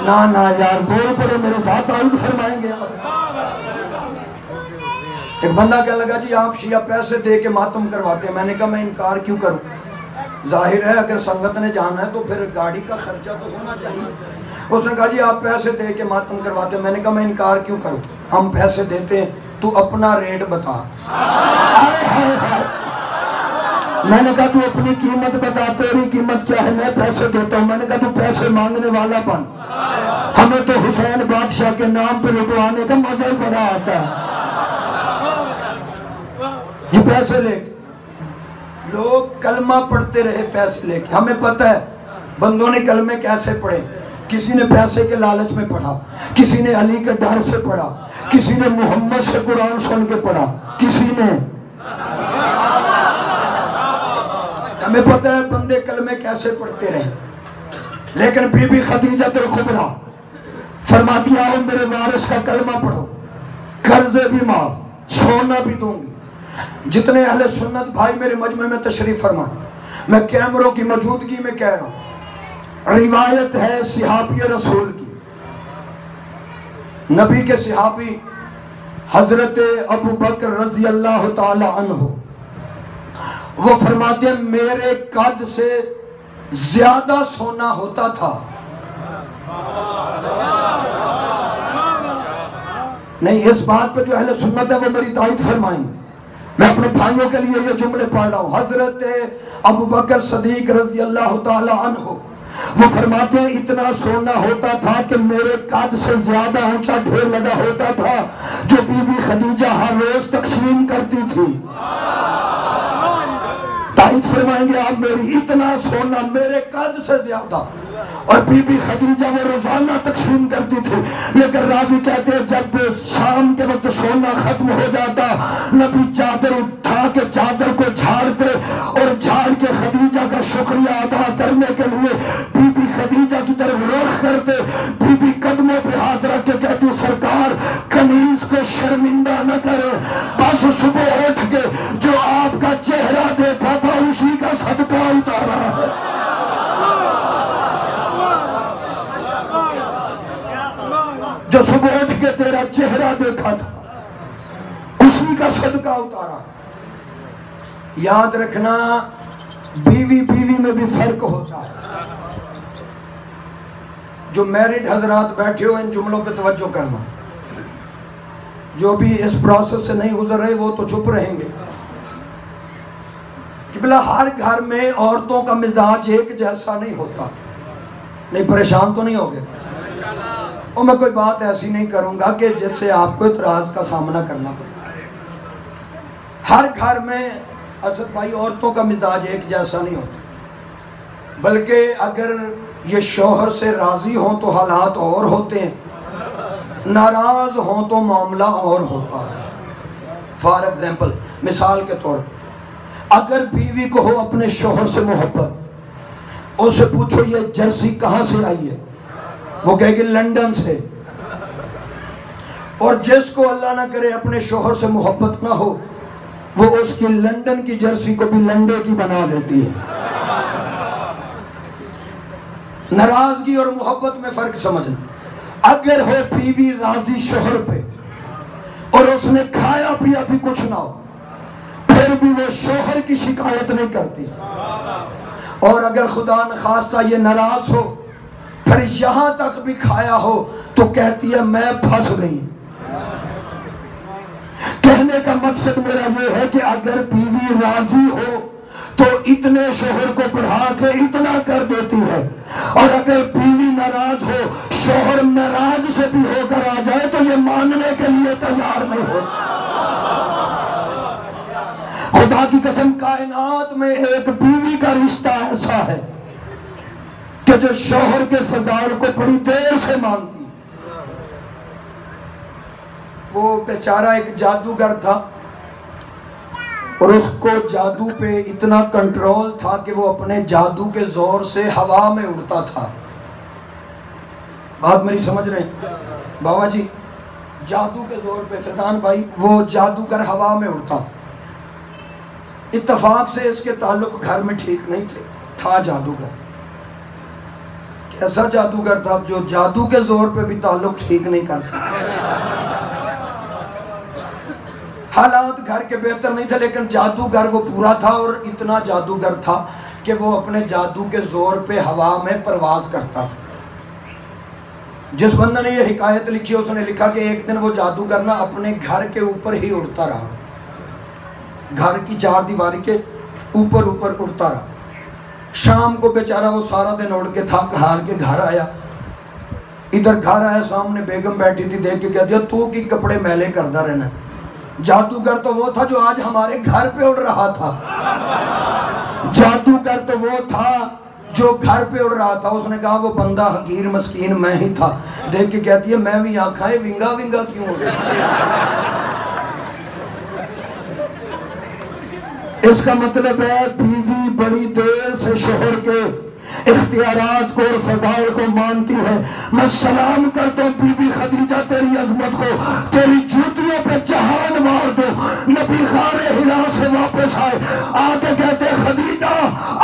نا یار بول پڑے میرے ساتھ آئید فرمائیں گے آپ۔ ایک بندہ کہنے لگا جی آپ شیعہ پیسے دے کے ماتم کرواتے ہیں۔ میں نے کہا میں انکار کیوں کروں، ظاہر ہے اگر سنگت نے جانا ہے تو پھر گاڑی کا خرچہ تو ہونا چاہیے۔ اس نے کہا جی آپ پیسے دے کے ماتم کرواتے ہیں۔ میں نے کہا میں انکار کیوں کروں، ہم پیسے دیتے ہیں، تو اپنا ریٹ بتا۔ میں نے کہا تو اپنی قیمت بتا، تیری قیمت کیا ہے، میں پیسے دیتا ہوں۔ میں نے کہا تو پیسے مانگنے والا بن، ہمیں تو حسین بادشاہ کے نام پہ لٹوانے کا مزہ ہی بڑا آتا ہے۔ یہ پیسے لے کے لوگ کلمہ پڑھتے رہے، پیسے لے کے۔ ہمیں پتہ ہے بندوں نے کلمے کیسے پڑھے، کسی نے پیسے کے لالچ میں پڑھا، کسی نے علی کے ڈر سے پڑھا، کسی نے محمد سے قرآن سن کے پڑھا، کسی نے۔ ہمیں پتہ ہے بندے کلمے کیسے پڑھتے رہے، لیکن بی بی خدیجۃ الکبریٰ فرماتی آؤ میرے وارث کا کلمہ پڑھو، قرضے بھی معاف، سونا بھی دوں گی۔ جتنے اہل سنت بھائی میرے مجمع میں تشریف فرمائیں، میں کیمروں کی موجودگی میں کہہ رہا ہوں، روایت ہے صحابی رسول کی، نبی کے صحابی حضرت ابو بکر رضی اللہ تعالی عنہ، وہ فرماتے ہیں میرے قد سے زیادہ سونا ہوتا تھا۔ نہیں، اس بات پہ جو اہل سنت ہے وہ میری تائید فرمائیں۔ میں اپنے بھائیوں کے لیے یہ جملے پڑھ رہا ہوں۔ حضرت ابو بکر صدیق رضی اللہ تعالی عنہ وہ فرماتے ہیں اتنا سونا ہوتا تھا کہ میرے قد سے زیادہ اونچا ڈھیر لگا ہوتا تھا جو بی بی خدیجہ ہر روز تقسیم کرتی تھی۔ تائید فرمائیں گے آپ میری، اتنا سونا میرے قد سے زیادہ، اور بی بی خدیجہ وہ روزانہ تقسیم کرتی تھی۔ لیکن راوی کہتے ہیں جب شام کے وقت سونا ختم ہو جاتا، نبی چادر اٹھا کے چادر کو جھاڑتے اور جھاڑ کے خدیجہ شکریہ ادا کرنے کے لیے بی بی خدیجہ کی طرف رخ کرتے، بی بی قدموں پہ ہاتھ رکھ کے کہتی سرکار کنیز کو شرمندہ نہ کرے، بس صبح اٹھ کے جو آپ کا چہرہ دیکھا تھا اسی کا صدقہ اتارا ہے۔ جو صبح اٹھ کے تیرا چہرہ دیکھا تھا اسی کا صدقہ اتارا۔ یاد رکھنا بیوی بیوی میں بھی فرق ہوتا ہے۔ جو میرڈ حضرات بیٹھے ہو ان جملوں پہ توجہ کرنا، جو بھی اس پروسیس سے نہیں گزر رہے وہ تو چپ رہیں گے۔ قبلہ ہر گھر میں عورتوں کا مزاج ایک جیسا نہیں ہوتا۔ نہیں پریشان تو نہیں ہوگے؟ اور میں کوئی بات ایسی نہیں کروں گا کہ جس سے آپ کو اعتراض کا سامنا کرنا پڑے۔ ہر گھر میں اسد بھائی عورتوں کا مزاج ایک جیسا نہیں ہوتا، بلکہ اگر یہ شوہر سے راضی ہوں تو حالات اور ہوتے ہیں، ناراض ہوں تو معاملہ اور ہوتا ہے۔ فار ایگزامپل، مثال کے طور اگر بیوی کو ہو اپنے شوہر سے محبت، اس سے پوچھو یہ جرسی کہاں سے آئی ہے، وہ کہے گی لندن سے۔ اور جس کو اللہ نہ کرے اپنے شوہر سے محبت نہ ہو، وہ اس کی لندن کی جرسی کو بھی لنڈے کی بنا دیتی ہے۔ ناراضگی اور محبت میں فرق سمجھنا۔ اگر ہو بیوی راضی شوہر پہ اور اس نے کھایا پیا بھی کچھ نہ ہو، پھر بھی وہ شوہر کی شکایت نہیں کرتی، اور اگر خدا نخواستہ یہ ناراض ہو پھر یہاں تک بھی کھایا ہو تو کہتی ہے میں پھنس گئی۔ کہنے کا مقصد میرا یہ ہے کہ اگر بیوی راضی ہو تو اتنے شوہر کو پڑھا کے اتنا کر دیتی ہے، اور اگر بیوی ناراض ہو، شوہر ناراض سے بھی ہو کر آ جائے تو یہ ماننے کے لیے تیار نہیں ہو۔ خدا کی قسم کائنات میں ایک بیوی کا رشتہ ایسا ہے کہ جو شوہر کے فضائل کو بڑی دیر سے مانتی۔ وہ بیچارہ ایک جادوگر تھا اور اس کو جادو پہ اتنا کنٹرول تھا کہ وہ اپنے جادو کے زور سے ہوا میں اڑتا تھا۔ بات میری سمجھ رہے ہیں بابا جی؟ جادو کے زور پہ فیضان بھائی وہ جادوگر ہوا میں اڑتا۔ اتفاق سے اس کے تعلق گھر میں ٹھیک نہیں تھا جادوگر۔ کیسا جادوگر تھا جو جادو کے زور پہ بھی تعلق ٹھیک نہیں کر سکتا۔ حالات گھر کے بہتر نہیں تھے لیکن جادوگر وہ پورا تھا، اور اتنا جادوگر تھا کہ وہ اپنے جادو کے زور پہ ہوا میں پرواز کرتا۔ جس بندہ نے یہ حکایت لکھی اس نے لکھا کہ ایک دن وہ جادوگر نا اپنے گھر کے اوپر ہی اڑتا رہا، گھر کی چار دیواری کے اوپر اڑتا رہا۔ شام کو بیچارہ وہ سارا دن اڑ کے تھک ہار کے گھر آیا۔ ادھر گھر آیا، سامنے بیگم بیٹھی تھی، دیکھ کے کہہ دیا تو کی کپڑے میلے کردہ رہنا۔ جادوگر تو وہ تھا جو آج ہمارے گھر پہ اڑ رہا تھا، جادوگر تو وہ تھا جو گھر پہ اڑ رہا تھا۔ اس نے کہا وہ بندہ حقیر مسکین میں ہی تھا۔ دیکھ کے کہتی ہے میں بھی آنکھائیں ونگا ونگا کیوں ہو گئی؟ اس کا مطلب ہے بیوی بڑی دیر سے شوہر کے اختیارات کو اور فضائل کو مانتی ہے۔ میں سلام کرتا ہوں بی بی خدیجہ تیری عظمت کو، تیری جوتیوں پہ جہان وار دو۔ نبی غار حرا سے واپس آئے، آکے کہتے خدیجہ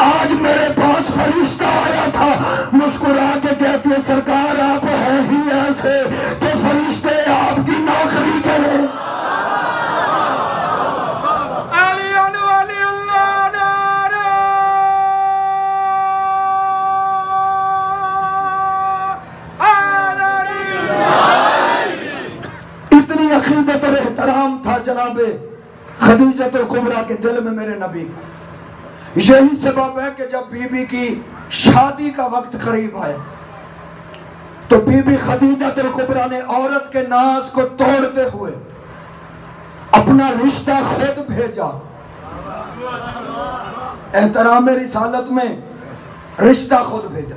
آج میرے پاس فرشتہ آیا تھا۔ مسکرا کے کہتی ہے سرکار آپ ہیں ہی ایسے کہ فرشتے آپ کی نوکری کریں۔ عقیدت اور احترام تھا جناب خدیجۃ الکبریٰ کے دل میں میرے نبی کا۔ یہی سبب ہے کہ جب بی بی کی شادی کا وقت قریب آیا تو بی بی خدیجۃ الکبریٰ نے عورت کے ناز کو توڑتے ہوئے اپنا رشتہ خود بھیجا۔ احترام رسالت میں رشتہ خود بھیجا،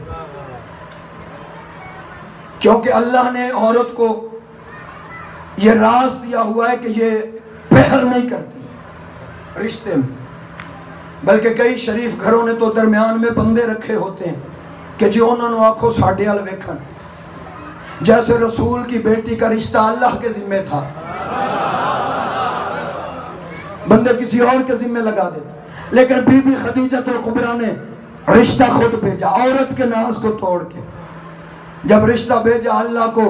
کیونکہ اللہ نے عورت کو یہ راز دیا ہوا ہے کہ یہ پہر نہیں کرتی رشتے میں۔ بلکہ کئی شریف گھروں نے تو درمیان میں بندے رکھے ہوتے ہیں کہ جی انہوں نے آنکھوں ساڑھے وال ویکھن، جیسے رسول کی بیٹی کا رشتہ اللہ کے ذمہ تھا، بندے کسی اور کے ذمہ لگا دیتے، لیکن بی بی خدیجہ الکبریٰ نے رشتہ خود بھیجا، عورت کے ناز کو توڑ کے جب رشتہ بھیجا اللہ کو،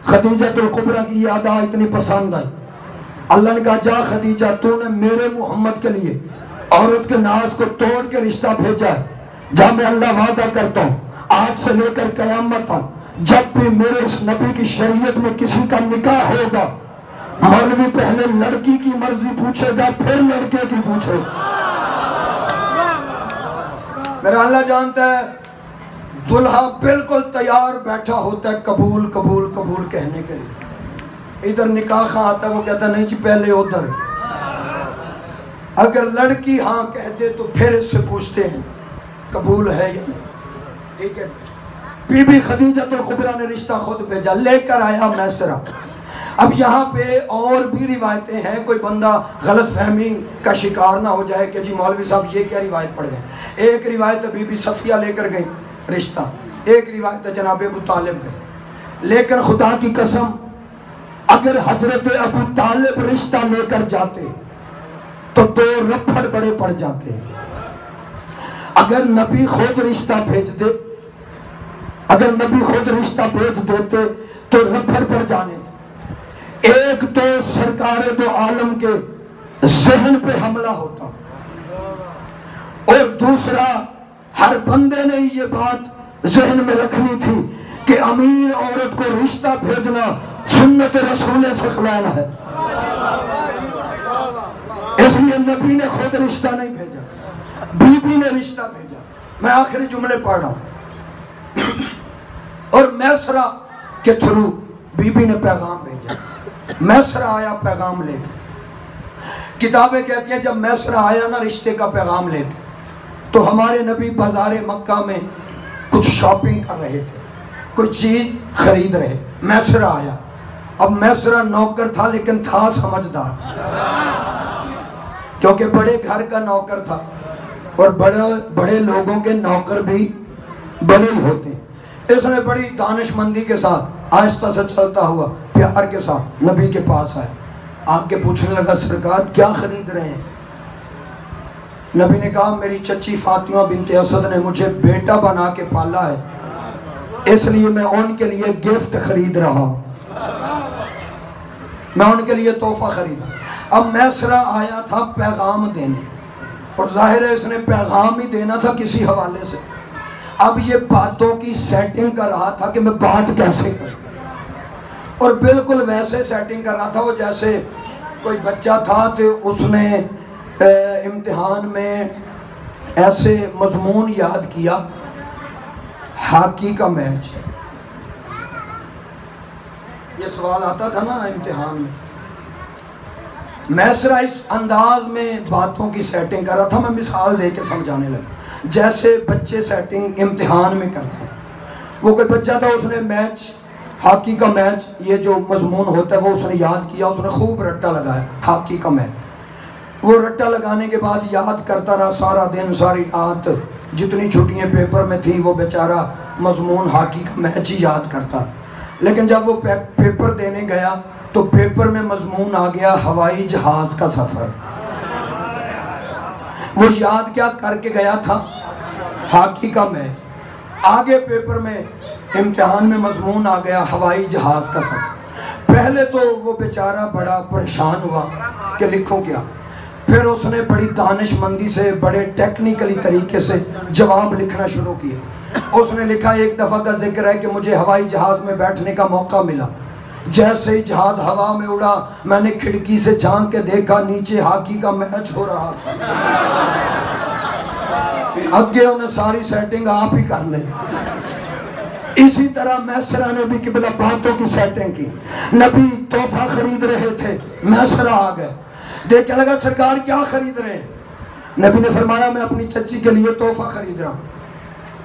خدیجہ الکبریٰ کی یہ ادا اتنی پسند آئی، اللہ نے کہا جا خدیجہ تو نے میرے محمد کے لیے عورت کے ناز کو توڑ کے رشتہ بھیجا ہے، جا میں اللہ وعدہ کرتا ہوں آج سے لے کر قیامت تک جب بھی میرے اس نبی کی شریعت میں کسی کا نکاح ہوگا، مولوی پہلے لڑکی کی مرضی پوچھے گا پھر لڑکے کی پوچھے گا۔ میرا اللہ جانتا ہے دلہا بالکل تیار بیٹھا ہوتا ہے قبول قبول قبول کہنے کے لیے، ادھر نکاح خواہ آتا ہے وہ کہتا ہے نہیں جی پہلے ادھر، اگر لڑکی ہاں کہہ دے تو پھر اس سے پوچھتے ہیں قبول ہے یا نہیں، ٹھیک ہے۔ بی بی خدیجہ الکبریٰ نے رشتہ خود بھیجا، لے کر آیا میسرہ۔ اب یہاں پہ اور بھی روایتیں ہیں، کوئی بندہ غلط فہمی کا شکار نہ ہو جائے کہ جی مولوی صاحب یہ کیا روایت پڑھ گئے۔ ایک روایت بی بی صفیہ لے کر گئی رشتہ، ایک روایت جناب ابو طالب گئے، لیکن خدا کی قسم اگر حضرت ابو طالب رشتہ لے کر جاتے تو دو رپھڑ بڑے پڑ جاتے، اگر نبی خود رشتہ بھیج دے، اگر نبی خود رشتہ بھیج دیتے تو رپھڑ پڑ جانے تھے۔ ایک تو سرکار دو عالم کے ذہن پہ حملہ ہوتا، اور دوسرا ہر بندے نے یہ بات ذہن میں رکھنی تھی کہ امیر عورت کو رشتہ بھیجنا سنت رسول ثقلین ہے، اس لیے نبی نے خود رشتہ نہیں بھیجا، بی بی نے رشتہ بھیجا۔ میں آخری جملے پڑھ رہا ہوں، اور میسرہ کے تھرو بی بی نے پیغام بھیجا، میسرہ آیا پیغام لے کے۔ کتابیں کہتی ہیں جب میسرہ آیا نا رشتے کا پیغام لے کے، تو ہمارے نبی بازار مکہ میں کچھ شاپنگ کر رہے تھے، کوئی چیز خرید رہے، میسرہ آیا۔ اب میسرہ نوکر تھا لیکن تھا سمجھدار، کیونکہ بڑے گھر کا نوکر تھا، اور بڑے لوگوں کے نوکر بھی بڑے ہی ہوتے ہیں۔ اس نے بڑی دانش مندی کے ساتھ آہستہ سے چلتا ہوا پیار کے ساتھ نبی کے پاس آیا، آ کے پوچھنے لگا سرکار کیا خرید رہے ہیں؟ نبی نے کہا میری چچی فاطمہ بنت اسد نے مجھے بیٹا بنا کے پالا ہے، اس لیے میں ان کے لیے گفٹ خرید رہا ہوں، میں ان کے لیے تحفہ خریدا۔ اب میسرہ آیا تھا پیغام دینے، اور ظاہر ہے اس نے پیغام ہی دینا تھا کسی حوالے سے۔ اب یہ باتوں کی سیٹنگ کر رہا تھا کہ میں بات کیسے کروں، اور بالکل ویسے سیٹنگ کر رہا تھا وہ جیسے کوئی بچہ تھا تو اس نے امتحان میں ایسے مضمون یاد کیا، ہاکی کا میچ، یہ سوال آتا تھا نا امتحان میں۔ میسرہ اس انداز میں باتوں کی سیٹنگ کر رہا تھا، میں مثال دے کے سمجھانے لگا جیسے بچے سیٹنگ امتحان میں کرتے ہیں۔ وہ کوئی بچہ تھا، اس نے میچ، ہاکی کا میچ، یہ جو مضمون ہوتا ہے وہ اس نے یاد کیا، اس نے خوب رٹا لگایا ہاکی کا میچ۔ وہ رٹا لگانے کے بعد یاد کرتا رہا سارا دن ساری رات، جتنی چھٹیاں پیپر میں تھیں وہ بیچارہ مضمون ہاکی کا میچ ہی یاد کرتا۔ لیکن جب وہ پیپر دینے گیا تو پیپر میں مضمون آ گیا ہوائی جہاز کا سفر۔ وہ یاد کیا کر کے گیا تھا؟ ہاکی کا میچ۔ آگے پیپر میں امتحان میں مضمون آ گیا ہوائی جہاز کا سفر۔ پہلے تو وہ بیچارہ بڑا پریشان ہوا کہ لکھوں کیا، پھر اس نے بڑی دانش مندی سے بڑے ٹیکنیکلی طریقے سے جواب لکھنا شروع کیا۔ اس نے لکھا ایک دفعہ کا ذکر ہے کہ مجھے ہوائی جہاز میں بیٹھنے کا موقع ملا، جیسے ہی جہاز ہوا میں اڑا میں نے کھڑکی سے جھانک کے دیکھا نیچے ہاکی کا میچ ہو رہا تھا۔ اگے انہیں ساری سیٹنگ آپ ہی کر لیں۔ اسی طرح میسرہ نے بھی قبلہ باتوں کی سیٹنگ کی۔ نبی تحفہ خرید رہے تھے، میسرہ آ گئے، دیکھنے لگا سرکار کیا خرید رہے ہیں؟ نبی نے فرمایا میں اپنی چچی کے لیے تحفہ خرید رہا ہوں۔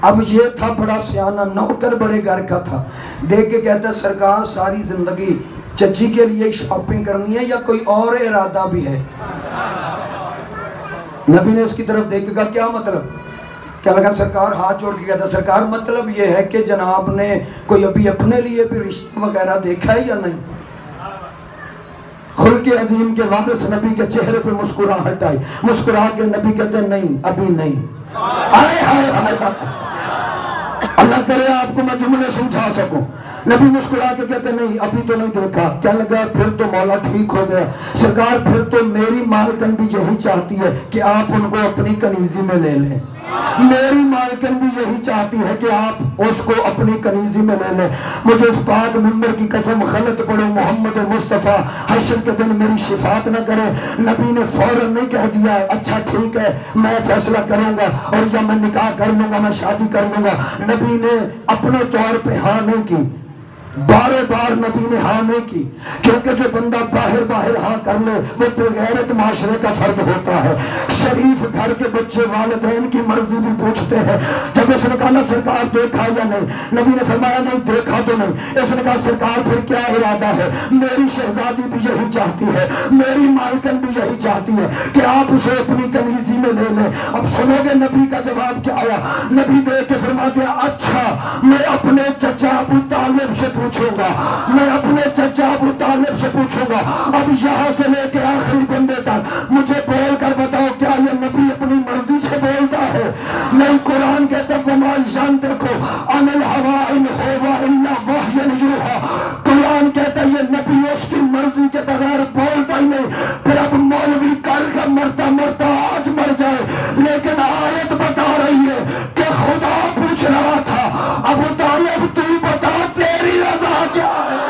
اب یہ تھا بڑا سیانہ نوکر، بڑے گھر کا تھا، دیکھ کے کہتا ہے سرکار ساری زندگی چچی کے لیے شاپنگ کرنی ہے یا کوئی اور ارادہ بھی ہے؟ نبی نے اس کی طرف دیکھ کے کہا کیا مطلب؟ کیا لگا سرکار ہاتھ جوڑ کے کہا تھا سرکار مطلب یہ ہے کہ جناب نے کوئی ابھی اپنے لیے بھی رشتہ وغیرہ دیکھا ہے یا نہیں؟ خلق عظیم کے وارث نبی کے چہرے پہ مسکراہٹ آئی، مسکرا کے نبی کہتے ہیں نہیں ابھی نہیں۔ آئے آئے آئے اللہ کرے آپ کو میں جملے سمجھا سکوں۔ نبی مسکرا کے کہتے نہیں ابھی تو نہیں دیکھا۔ کیا لگا پھر تو مولا ٹھیک ہو گیا سرکار، پھر تو میری مالکن بھی یہی چاہتی ہے کہ آپ ان کو اپنی کنیزی میں لے لیں، میری مالکن بھی یہی چاہتی ہے کہ آپ اس کو اپنی کنیزی میں لے لیں۔ مجھے اس پاک ممبر کی قسم غلط پڑھو محمد مصطفیٰ حشر کے دن میری شفاعت نہ کرے۔ نبی نے فوراً نہیں کہہ دیا اچھا ٹھیک ہے میں فیصلہ کروں گا اور یا میں نکاح کر لوں گا میں شادی کر لوں گا۔ نبی نے اپنے طور پہ ہاں نہیں کی، بار بار نبی نے ہاں نہیں کی، کیونکہ جو بندہ باہر ہاں کر لے وہ بغیرت معاشرے کا فرد ہوتا ہے۔ شریف گھر کے بچے والدین کی مرضی بھی پوچھتے ہیں۔ جب اس نے کہا نا سرکار دیکھا یا نہیں، نبی نے فرمایا نہیں دیکھا تو نہیں۔ اس نے کہا سرکار پھر کیا ارادہ ہے؟ میری شہزادی بھی یہی چاہتی ہے، میری مالکن بھی یہی چاہتی ہے کہ آپ اسے اپنی کنیزی میں لے لیں۔ اب سنو گے نبی کا جواب کیا آیا؟ نبی دیکھ کے فرماتے ہیں اچھا میں اپنے چچا ابو طالب سے پوچھوں گا، میں اپنے چچا ابو طالب سے پوچھوں گا۔ اب یہاں سے لے کے آخری بندے تک مجھے بول کر بتاؤ کیا یہ نبی اپنی مرضی سے بولتا ہے؟ نہیں، قرآن کہتا ہے وَمَا يَنطِقُ عَنِ الْهَوَىٰ إِنْ هُوَ إِلَّا وَحْيٌ يُوحَىٰ۔ قرآن کہتا ہے یہ نبی اس کی مرضی کے بغیر بولتا ہی نہیں۔ پھر اب مولوی کل کا مرتا مرتا آج مر جائے، لیکن آیت بتا رہی ہے کہ خدا پوچھ رہا تھا ابو طالب تو بتا تیری رضا کیا ہے؟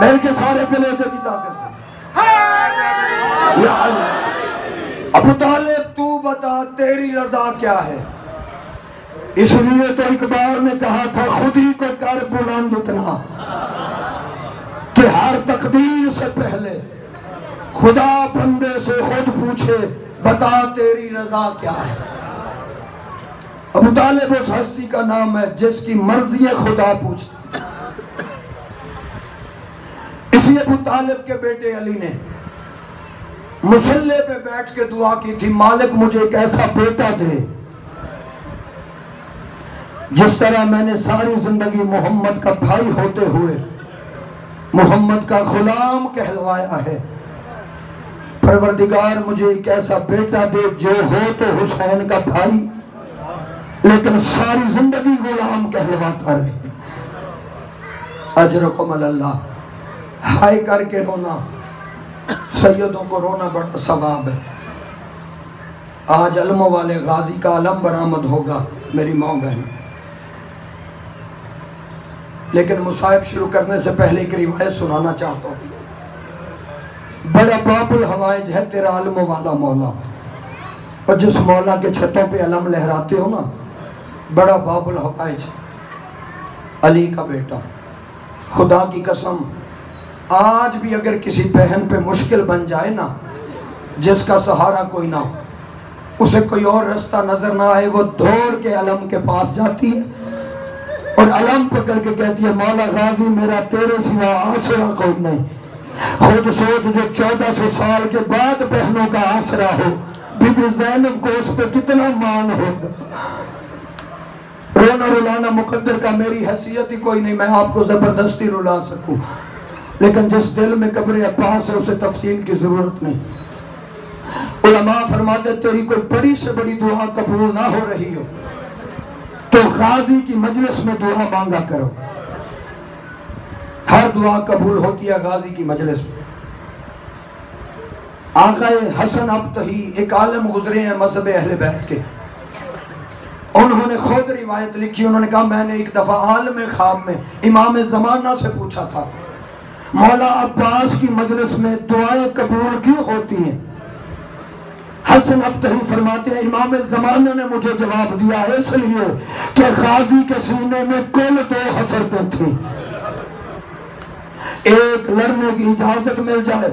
مل کے سارے پلے تھے کی طاقت سے یا اللہ ابو طالب تو بتا تیری رضا کیا ہے؟ اس لیے تو اقبال نے کہا تھا خود ہی کو کر بلند اتنا کہ ہر تقدیر سے پہلے خدا بندے سے خود پوچھے بتا تیری رضا کیا ہے۔ ابو طالب اس ہستی کا نام ہے جس کی مرضی خدا پوچھتی۔ اسی ابو طالب کے بیٹے علی نے مصلی پہ بیٹھ کے دعا کی تھی مالک مجھے ایک ایسا بیٹا دے جس طرح میں نے ساری زندگی محمد کا بھائی ہوتے ہوئے محمد کا غلام کہلوایا ہے۔ پروردگار مجھے ایک ایسا بیٹا دے جو ہو تو حسین کا بھائی لیکن ساری زندگی غلام کہلواتا رہے۔ اجرکم اللہ، ہائے کر کے رونا، سیدوں کو رونا بڑا ثواب ہے۔ آج علموں والے غازی کا علم برآمد ہوگا میری ماں بہن، لیکن مصائب شروع کرنے سے پہلے ایک روایت سنانا چاہتا ہوں۔ بڑا باب الحوائج ہے تیرا علموں والا مولا، اور جس مولا کے چھتوں پہ علم لہراتے ہو نا بڑا باب الحوائج، علی کا بیٹا۔ خدا کی قسم آج بھی اگر کسی بہن پہ مشکل بن جائے نا جس کا سہارا کوئی نہ ہو، اسے کوئی اور رستہ نظر نہ آئے، وہ دوڑ کے علم کے پاس جاتی ہے اور علم پکڑ کے کہتی ہے مولا غازی میرا تیرے سوا آسرا کوئی نہیں۔ خود سوچ جو 1400 سال کے بعد بہنوں کا آسرا ہو، بی بی زینب کو اس پہ کتنا مان ہوگا۔ رونا رلانا مقدر کا میری حیثیت ہی کوئی نہیں، میں آپ کو زبردستی رلا سکوں، لیکن جس دل میں قبر عباس ہے اسے تفصیل کی ضرورت نہیں۔ علماء فرماتے تیری کوئی بڑی سے بڑی دعا قبول نہ ہو رہی ہو تو غازی کی مجلس میں دعا مانگا کرو، ہر دعا قبول ہوتی ہے غازی کی مجلس میں۔ آقا حسن ابتہی ایک عالم گزرے ہیں مذہب اہل بیت کے، انہوں نے خود روایت لکھی، انہوں نے کہا میں نے ایک دفعہ عالم خواب میں امام زمانہ سے پوچھا تھا مولا عباس کی مجلس میں دعائیں قبول کیوں ہوتی ہیں؟ حسن ابتہی فرماتے ہیں امام زمانہ نے مجھے جواب دیا ہے اس لیے کہ غازی کے سینے میں کل 2 حسرتیں تھیں، ایک لڑنے کی اجازت مل جائے،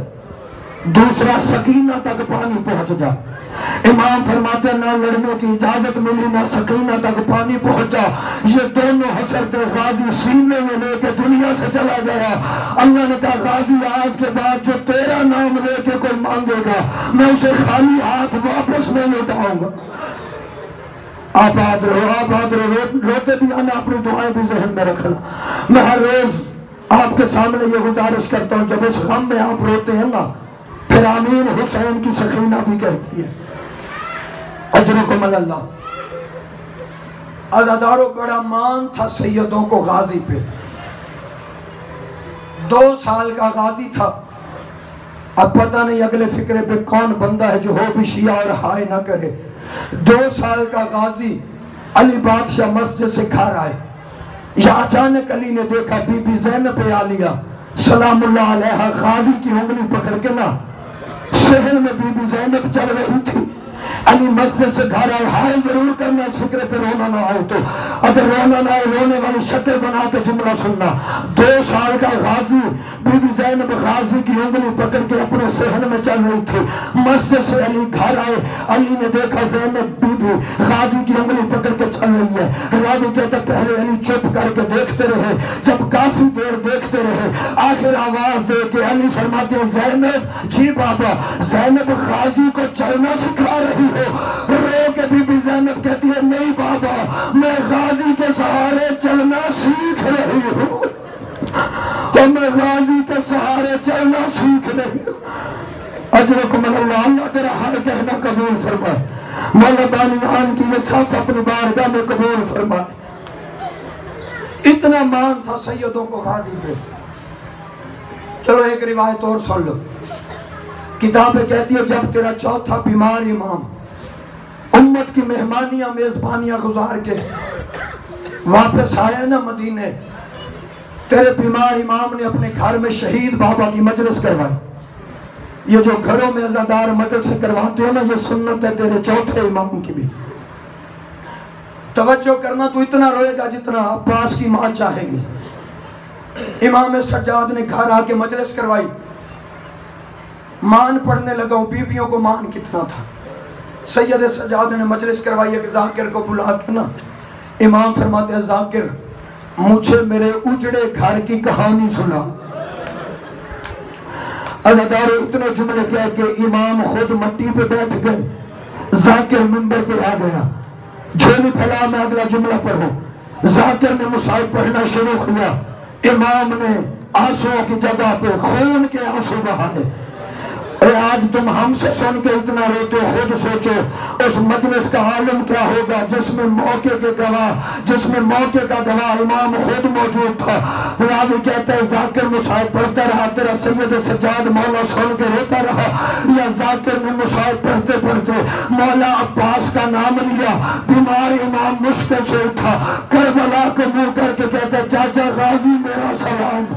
دوسرا سکینہ تک پانی پہنچ جائے۔ امام فرماتے نہ لڑنے کی اجازت ملی، نہ سکینہ تک پانی پہنچا، یہ دونوں حسرت غازی سینے میں لے کے دنیا سے چلا گیا۔ اللہ نے کہا غازی آج کے بعد جو تیرا نام لے کے کوئی مانگے گا میں اسے خالی ہاتھ واپس نہیں لوٹاؤں گا۔ آباد رہو، روتے بھی آنا، اپنی دعائیں بھی ذہن میں رکھنا۔ میں ہر روز آپ کے سامنے یہ گزارش کرتا ہوں، جب اس غم میں آپ روتے ہیں نا، پھر آمین حسین کی سکینہ بھی کہتی ہے اجرکم اللہ۔ عزادارو بڑا مان تھا سیدوں کو غازی پہ، 2 سال کا غازی تھا۔ اب پتہ نہیں اگلے فکرے پہ کون بندہ ہے جو ہو بھی شیعہ اور ہائے نہ کرے۔ 2 سال کا غازی علی بادشاہ مسجد سے گھر آئے، یا اچانک علی نے دیکھا بی بی زینب عالیہ سلام اللہ علیہا غازی کی انگلی پکڑ کے نا صحن میں بی بی زینب چل رہی تھی۔ علی مسجد سے گھر آئے، ہائے ضرور کرنا، اس فکرے پہ رونا نہ آئے، تو اگر رونا نہ آئے رونے والی شکل بنا کے جملہ سننا۔ 2 سال کا غازی، بی بی زینب غازی کی انگلی پکڑ کے اپنے صحن میں چل رہی تھی۔ مسجد سے علی گھر آئے، علی نے دیکھا زینب بی بی غازی کی انگلی پکڑ کے چل رہی ہے۔ راوی کہتا پہلے علی چپ کر کے دیکھتے رہے، جب کافی دیر دیکھتے رہے آخر آواز دے کے علی فرماتے ہیں زینب، جی بابا، زینب غازی کو چلنا سکھا رہی ہو؟ رو کے بی بی زینب کہتی ہے نہیں بابا، میں غازی کے سہارے چلنا سیکھ رہی ہوں، اور میں غازی کے سہارے چلنا سیکھ رہی ہوں۔ اجرکم اللہ، اللہ تیرا ہر کہنا قبول فرمائے، مولا بانیان کی یہ ساس اپنی بارگاہ میں قبول فرمائے۔ اتنا مان تھا سیدوں کو غازی پہ۔ چلو ایک روایت اور سن لو، کتابیں کہتی ہے جب تیرا چوتھا بیمار امام امت کی مہمانیاں میزبانیاں گزار کے واپس آیا نا مدینے، تیرے بیمار امام نے اپنے گھر میں شہید بابا کی مجلس کروائی۔ یہ جو گھروں میں عزادار مجلس کرواتے ہو نا، یہ سنت ہے تیرے چوتھے امام کی بھی۔ توجہ کرنا، تو اتنا روئے گا جتنا عباس کی ماں چاہے گی۔ امام سجاد نے گھر آ کے مجلس کروائی، مان پڑھنے لگا ہوں بیویوں کو مان کتنا تھا۔ سید سجاد نے مجلس کروائی ایک ذاکر کو بلا کے نا، امام فرماتے ہیں ذاکر مجھے میرے اجڑے گھر کی کہانی سنا۔ عزادارو اتنے جملے کہہ کہ امام خود مٹی پہ بیٹھ گئے، ذاکر منبر پہ آ گیا۔ جھولی پھیلا میں اگلا جملہ پڑھو۔ ذاکر نے مصائب پڑھنا شروع کیا، امام نے آنسوؤں کی جگہ پہ خون کے آنسو بہائے۔ اے آج تم ہم سے سن کے اتنا روتے ہو، خود سوچو اس مجلس کا عالم کیا ہوگا جس میں موقع کا گواہ امام خود موجود تھا۔ راوی کہتا ہے ذاکر مصائب پڑھتا رہا، تیرا سید سجاد مولا سن کے روتا رہا، یا ذاکر نے مصائب پڑھتے پڑھتے مولا عباس کا نام لیا، بیمار امام مشکل سے اٹھا، کربلا کو منہ کر کے کہتا ہے چاچا غازی میرا سلام۔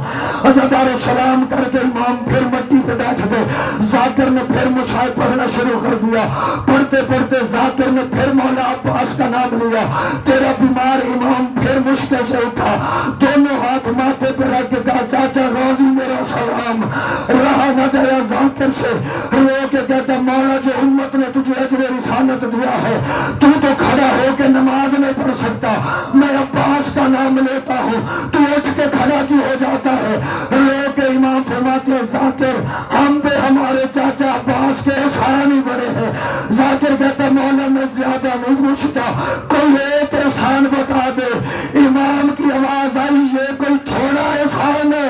عزادار سلام کر کے امام پھر مٹی پہ بیٹھ گئے۔ ذاکر نے پھر مصائب پڑھنا شروع کر دیا، پڑھتے پڑھتے ذاکر نے پھر مولا عباس کا نام لیا، تیرا بیمار امام پھر مشکل سے اٹھا، دونوں ہاتھ ماتھے پہ رکھ کے کہا چاچا غازی میرا سلام۔ رہا نہ گیا ذاکر سے، رو کے کہتا مولا جو امت نے تجھے اجر رسالت دیا ہے تو کھڑا ہو کے نماز نہیں پڑھ سکتا، میں عباس کا نام لیتا ہوں، تو اٹھ کے کھڑا کیوں ہو جاتا ہے؟ رو کے امام فرماتے ہیں ذاکر ہم پہ ہمارے چاچا عباس کے احسان ہی بڑے ہیں۔ ذاکر کہتا مولا میں زیادہ نہیں پوچھتا، کوئی ایک احسان بتا دے۔ امام کی آواز آئی یہ کوئی تھوڑا احسان ہے،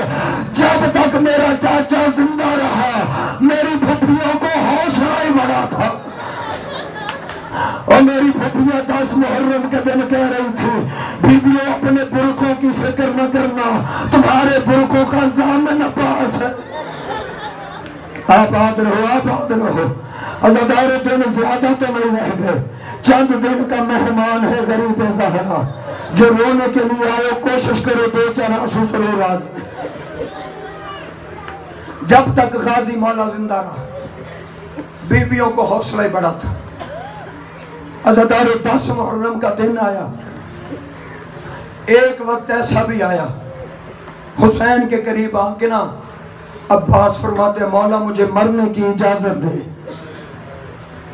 جب تک میرا چاچا زندہ رہا میری پھپھیوں کو حوصلہ ہی بڑا تھا، اور میری پھپھیاں 10 محرم کے دن کہہ رہی تھی بیویوں اپنے برقوں کی فکر نہ کرنا، تمہارے برقوں کا ضامن عباس ہے۔ آباد رہو، آباد رہو۔ عزادار دن زیادہ تو نہیں رہ گئے، چند دن کا مہمان ہے غریب زہرا، جو رونے کے لیے آئے کوشش کرو 2-4 آنسو ضرور آ جائے۔ جب تک غازی مولا زندہ رہا بیویوں کو حوصلہ ہی بڑا تھا۔ عزادار 10 محرم کا دن آیا، ایک وقت ایسا بھی آیا حسین کے قریب آ کے نا عباس فرماتے ہیں مولا مجھے مرنے کی اجازت دے۔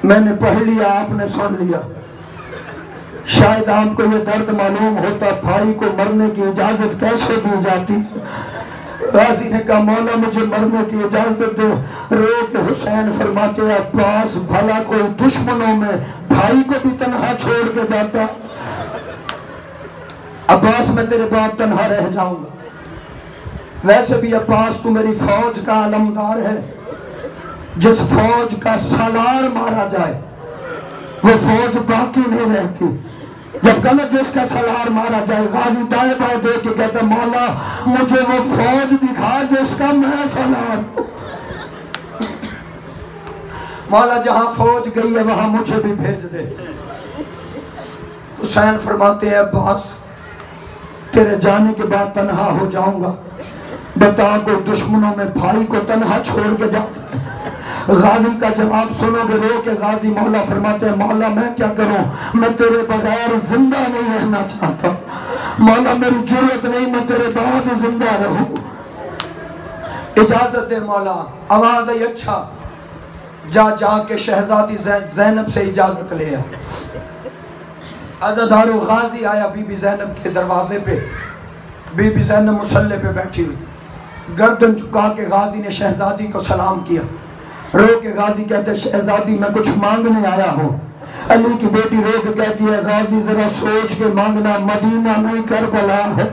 میں نے پڑھ لیا، آپ نے سن لیا، شاید آپ کو یہ درد معلوم ہوتا بھائی کو مرنے کی اجازت کیسے دی جاتی۔ غازی نے کہا مولا مجھے مرنے کی اجازت دو۔ رو کے حسین فرماتے ہیں عباس بھلا کوئی دشمنوں میں بھائی کو بھی تنہا چھوڑ کے جاتا؟ عباس میں تیرے بعد تنہا رہ جاؤں گا، ویسے بھی عباس تو میری فوج کا علمدار ہے، جس فوج کا سالار مارا جائے وہ فوج باقی نہیں رہتی۔ جب کہنا جس کا سالار مارا جائے، غازی دائیں بائیں دیکھ کے کہتا مولا مجھے وہ فوج دکھا جس کا میں سالار ہوں۔ مولا جہاں فوج گئی ہے وہاں مجھے بھی بھیج دے۔ حسین فرماتے ہیں عباس تیرے جانے کے بعد تنہا ہو جاؤں گا، بتا کوئی دشمنوں میں بھائی کو تنہا چھوڑ کے جاتا ہے؟ غازی کا جواب سنو گے رو کے غازی مولا فرماتے ہیں مولا میں کیا کروں، میں تیرے بغیر زندہ نہیں رہنا چاہتا، مولا میری جرأت نہیں میں تیرے بعد زندہ رہوں، اجازت دے مولا۔ آواز ہے اچھا جا کے شہزادی زینب سے اجازت لے آ۔ عزادارو غازی آیا بی بی زینب کے دروازے پہ، بی بی زینب مصلی پہ بیٹھی ہوئی، گردن چکا کے غازی نے شہزادی کو سلام کیا۔ رو کے غازی کہتے شہزادی میں کچھ مانگنے آیا ہوں۔ علی کی بیٹی رو کے کہتی ہے غازی ذرا سوچ کے مانگنا، مدینہ نہیں کربلا ہے،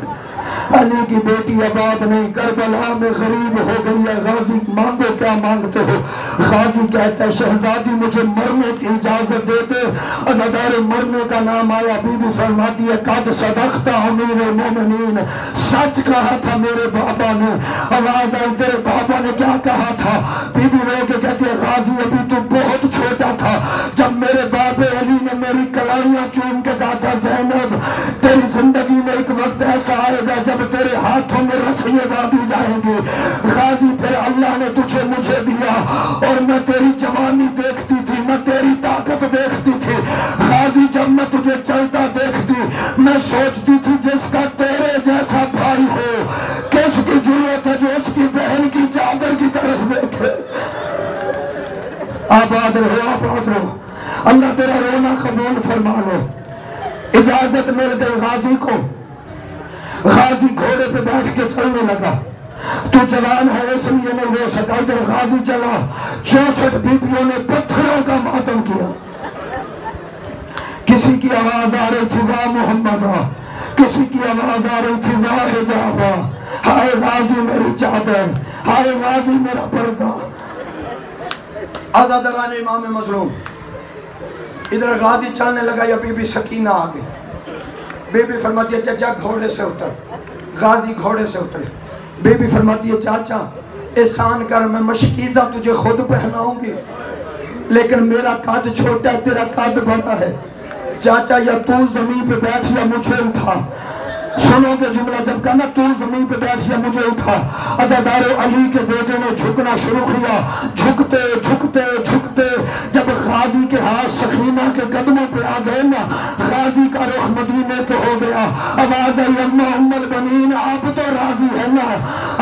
علی کی بیٹی آباد نہیں کربلا میں غریب ہو گئی ہے، غازی مانگو کیا مانگتے ہو؟ غازی کہتا ہے شہزادی مجھے مرنے کی اجازت دے دے۔ عزادار مرنے کا نام آیا، بی بی فرماتی ہے قد صدقت امیر المومنین، سچ کہا تھا میرے بابا نے۔ آواز آئی تیرے بابا نے کیا کہا تھا؟ بی بی رو کے کہتی ہے غازی ابھی تو بہت چھوٹا تھا جب میرے باپ علی نے میری کلائیاں چوم کے کہا تھا زینب تیری زندگی میں ایک وقت ایسا آئے گا جب تیرے ہاتھوں میں رسیاں باندھی جائیں گی۔ غازی پھر اللہ نے تجھے مجھے دیا اور میں تیری جوانی دیکھتی تھی، میں تیری طاقت دیکھتی تھی۔ غازی جب میں تجھے چلتا دیکھتی میں سوچتی تھی جس کا تیرے جیسا بھائی ہو کس کی جرأت ہے جو اس کی بہن کی چادر کی طرف دیکھے۔ آباد رہو آباد رہو، اللہ تیرا رونا قبول فرما لے۔ اجازت مل گئی غازی کو، غازی گھوڑے پہ بیٹھ کے چلنے لگا۔ تو جوان ہے اس لیے نہیں رو سکا، ادھر غازی چلا 64 بیبیوں نے پتھروں کا ماتم کیا۔ کسی کی آواز آ رہی تھی واہ محمد، کسی کی آواز آ رہی تھی واہ حجابہ، ہائے غازی میری چادر، ہائے غازی میرا پردہ۔ عزاداران امام مظلوم، ادھر غازی چلنے لگا یا بی بی سکینہ آگے، بی بی فرماتی ہے چچا گھوڑے سے اتر۔ غازی گھوڑے سے اترے، بی بی فرماتی ہے چاچا احسان کر میں مشکیزہ تجھے خود پہناؤں گی لیکن میرا قد چھوٹا ہے تیرا قد بڑا ہے، چاچا یا تو زمین پہ بیٹھ یا مجھے اٹھا۔ سنو کہ جملہ جب کہا نا تو زمین پہ بیٹھ یا مجھے اٹھا، عزادار علی کے بیٹے نے جھکنا شروع کیا، جھکتے جھکتے جھکتے جب غازی کے ہاتھ سکینہ کے قدموں پہ آ گئے نا، غازی کا رخ مدینے کے ہو گیا۔ آواز آئی اماں ام البنین آپ تو راضی ہے نا،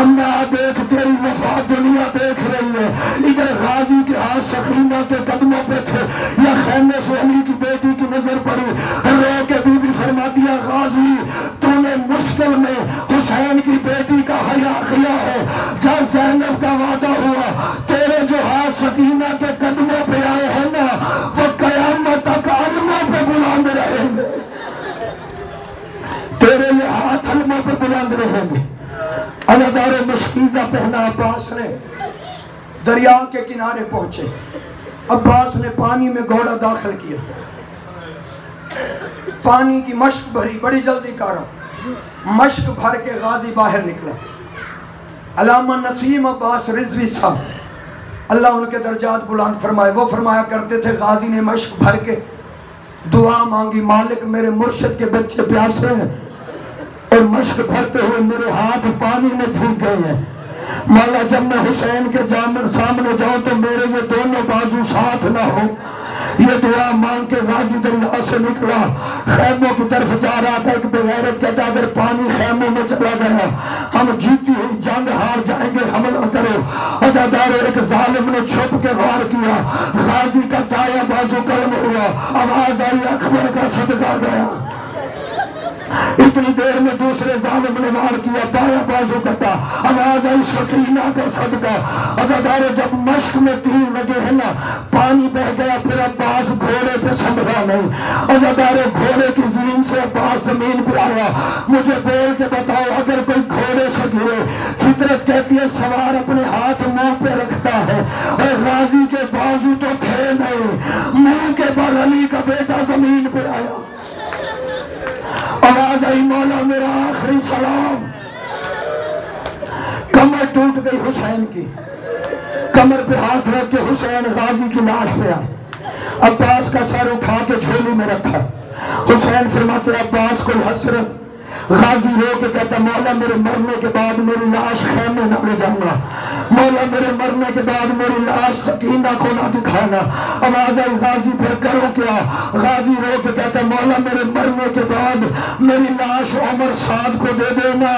اماں دیکھ تیری وفا دنیا دیکھ رہی ہے۔ ادھر غازی کے ہاتھ سکینہ کے قدموں پہ تھے یا خیمے سے علی کی بیٹی کی نظر پڑی، رو کے بی بی فرماتی ہے غازی تو نے مشکل میں حسین کی بیٹی کا حیا کیا ہے، جب زینب کا وعدہ ہوا تیرے جو ہاتھ سکینہ کے قدموں پہ آئے ہیں نا وہ قیامت تک علموں پہ بلند رہیں گے، تیرے یہ ہاتھ علموں پہ بلند رہیں گے۔ عزادار مشکیزہ پہنا عباس نے دریا کے کنارے پہنچے، عباس نے پانی میں گھوڑا داخل کیا، پانی کی مشک بھری، بڑی جلدی کارا مشک بھر کے غازی باہر نکلا۔ علامہ نسیم عباس رضوی صاحب اللہ ان کے درجات بلند فرمائے، وہ فرمایا کرتے تھے غازی نے مشک بھر کے دعا مانگی مالک میرے مرشد کے بچے پیاسے ہیں اور مشک بھرتے ہوئے میرے ہاتھ پانی میں بھیگ گئے ہیں، مولا جب میں حسین کے سامنے جاؤں تو میرے یہ دونوں بازو ساتھ نہ ہو، یہ دعا مانگ کے غازی دریا سے نکلا، خیموں کی طرف جا رہا تھا۔ ایک بغیرت کہتا اگر پانی خیموں میں چلا گیا ہم جیتی ہوئی جنگ ہار جائیں گے، حملہ کرو۔ عزادار ایک ظالم نے چھپ کے وار کیا، غازی کا دایاں بازو قلم ہوا، آواز آئی اکبر کا صدقہ گیا۔ اتنی دیر میں دوسرے ظالم نے وار کیا، بایاں بازو کٹا، آواز آئی سکینہ کا صدقہ۔ عزادار جب مشق میں تیر لگے ہیں نا، پانی بہ گیا، پھر عباس گھوڑے پہ سنبھلا نہیں۔ عزادار گھوڑے کی زین سے عباس زمین پہ آیا، مجھے بول کے بتاؤ اگر کوئی گھوڑے سے گرے، فطرت کہتی ہے سوار اپنے ہاتھ منہ پہ رکھتا ہے، اور غازی کے بازو تو تھے نہیں، منہ کے بل علی کا بیٹا زمین پہ آیا۔ آواز آئی مولا میرا آخری سلام۔ کمر ٹوٹ گئی حسین کی، کمر پہ ہاتھ رکھ کے حسین غازی کی لاش پہ آئے، عباس کا سر اٹھا کے جھولی میں رکھا۔ حسین فرماتے عباس کوئی حسرت؟ غازی رو کے کہتا مولا میرے مرنے کے بعد میری لاش خیمے نہ لے جانا، مولا میرے مرنے کے بعد میری لاش سکینہ کو نہ دکھانا۔ آواز آئی غازی پھر کرو کیا؟ غازی رو کے کہتا مولا میرے مرنے کے بعد میری لاش عمر سعد کو دے دینا،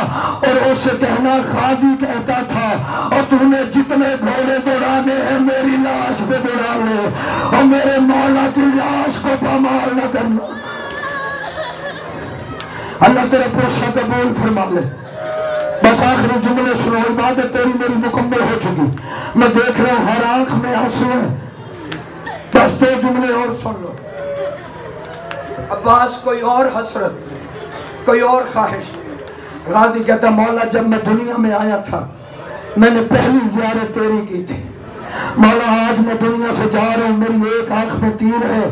اور اس سے کہنا غازی کہتا تھا اور تو نے جتنے گھوڑے دوڑانے ہیں میری لاش پہ دوڑا لے، اور میرے مولا کی لاش کو پامال نہ کرنا۔ اللہ تیرا پوچھا قبول فرما لے۔ بس آخری جملے سنو، عبادت تیری میری مکمل ہو چکی، میں دیکھ رہا ہوں ہر آنکھ میں آنسو ہے، بس 2 جملے اور سن لو۔ عباس کوئی اور حسرت، کوئی اور خواہش؟ غازی کہتا مولا جب میں دنیا میں آیا تھا میں نے پہلی زیارت تیری کی تھی، مولا آج میں دنیا سے جا رہا ہوں، میری ایک آنکھ میں تیر ہے،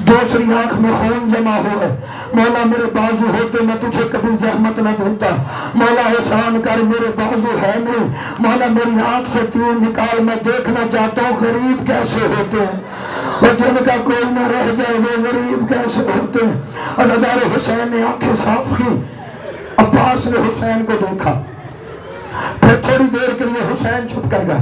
دوسری آنکھ میں خون جمع ہوا ہے، مولا میرے بازو ہوتے میں تجھے کبھی زحمت نہ دیتا، مولا احسان کر میرے بازو ہے نہیں، مولا میری آنکھ سے تیر نکال، میں دیکھنا چاہتا ہوں غریب کیسے ہوتے ہیں، اور جن کا کوئی نہ رہ جائے وہ غریب کیسے ہوتے ہیں۔ عزادار حسین نے آنکھیں صاف کی، عباس نے حسین کو دیکھا، پھر تھوڑی دیر کے لیے حسین چھپ کر گیا،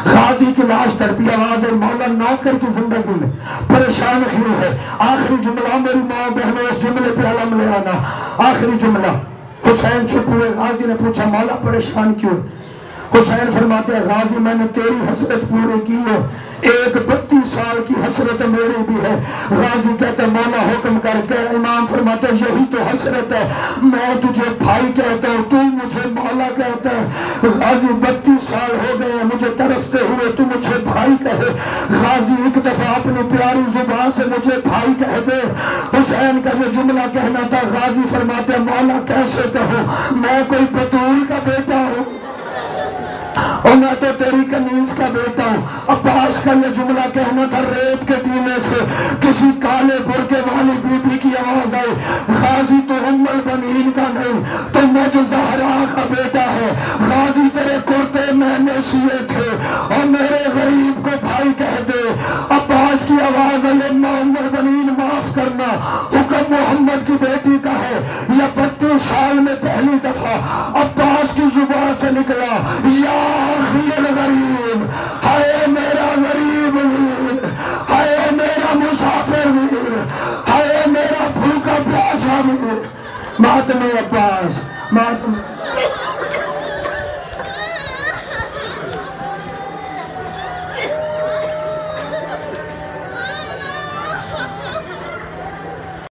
غازی کی لاش تڑپی، آواز ہے مولا نوکر کی زندگی میں پریشان کیوں ہے؟ آخری جملہ میری ماں بہنوں اس جملے پہ علم لے آنا، آخری جملہ۔ حسین چھپ ہوئے، غازی نے پوچھا مولا پریشان کیوں؟ حسین فرماتے ہیں غازی میں نے تیری حسرت پوری کی ہے، ایک 32 سال کی حسرت میری بھی ہے۔ غازی کہتے ہیں مولا حکم کر کے، امام فرماتے ہیں یہی تو حسرت ہے، میں تجھے بھائی کہتا ہوں تو مجھے مولا کہتا ہے۔ غازی 32 سال ہو گئے ہیں مجھے ترستے ہوئے، تو مجھے بھائی کہے۔ غازی ایک دفعہ اپنی پیاری زبان سے مجھے بھائی کہہ دے۔ حسین کا جو جملہ کہنا تھا، غازی فرماتے ہیں مولا کیسے کہوں، میں کوئی بطول کا بیٹا ہوں اور میں تو تیری کنیز کا بیٹا ہوں۔ عباس کا یہ جملہ کہنا تھا، ریت کے ٹیلے سے کسی کالے برقع والی بی بی کی آواز آئی، غازی تو ام البنین کا نہیں، تو مجھ زہرا کا بیٹا ہے، غازی تیرے کرتے میں نے سیے تھے اور میرے غریب کو بھائی کہہ دے۔ عباس کی آواز آئی، ام البنین معاف کرنا، حکم محمد کی بیٹی کا ہے۔ یا 32 سال میں پہلی دفعہ عباس کی زبان سے نکلا، یا غریب، ہائے میرا غریب ویر، ہائے میرا مسافر ویر، ہائے میرا بھوکا پیاسا ویر۔ ماتم عباس، ماتم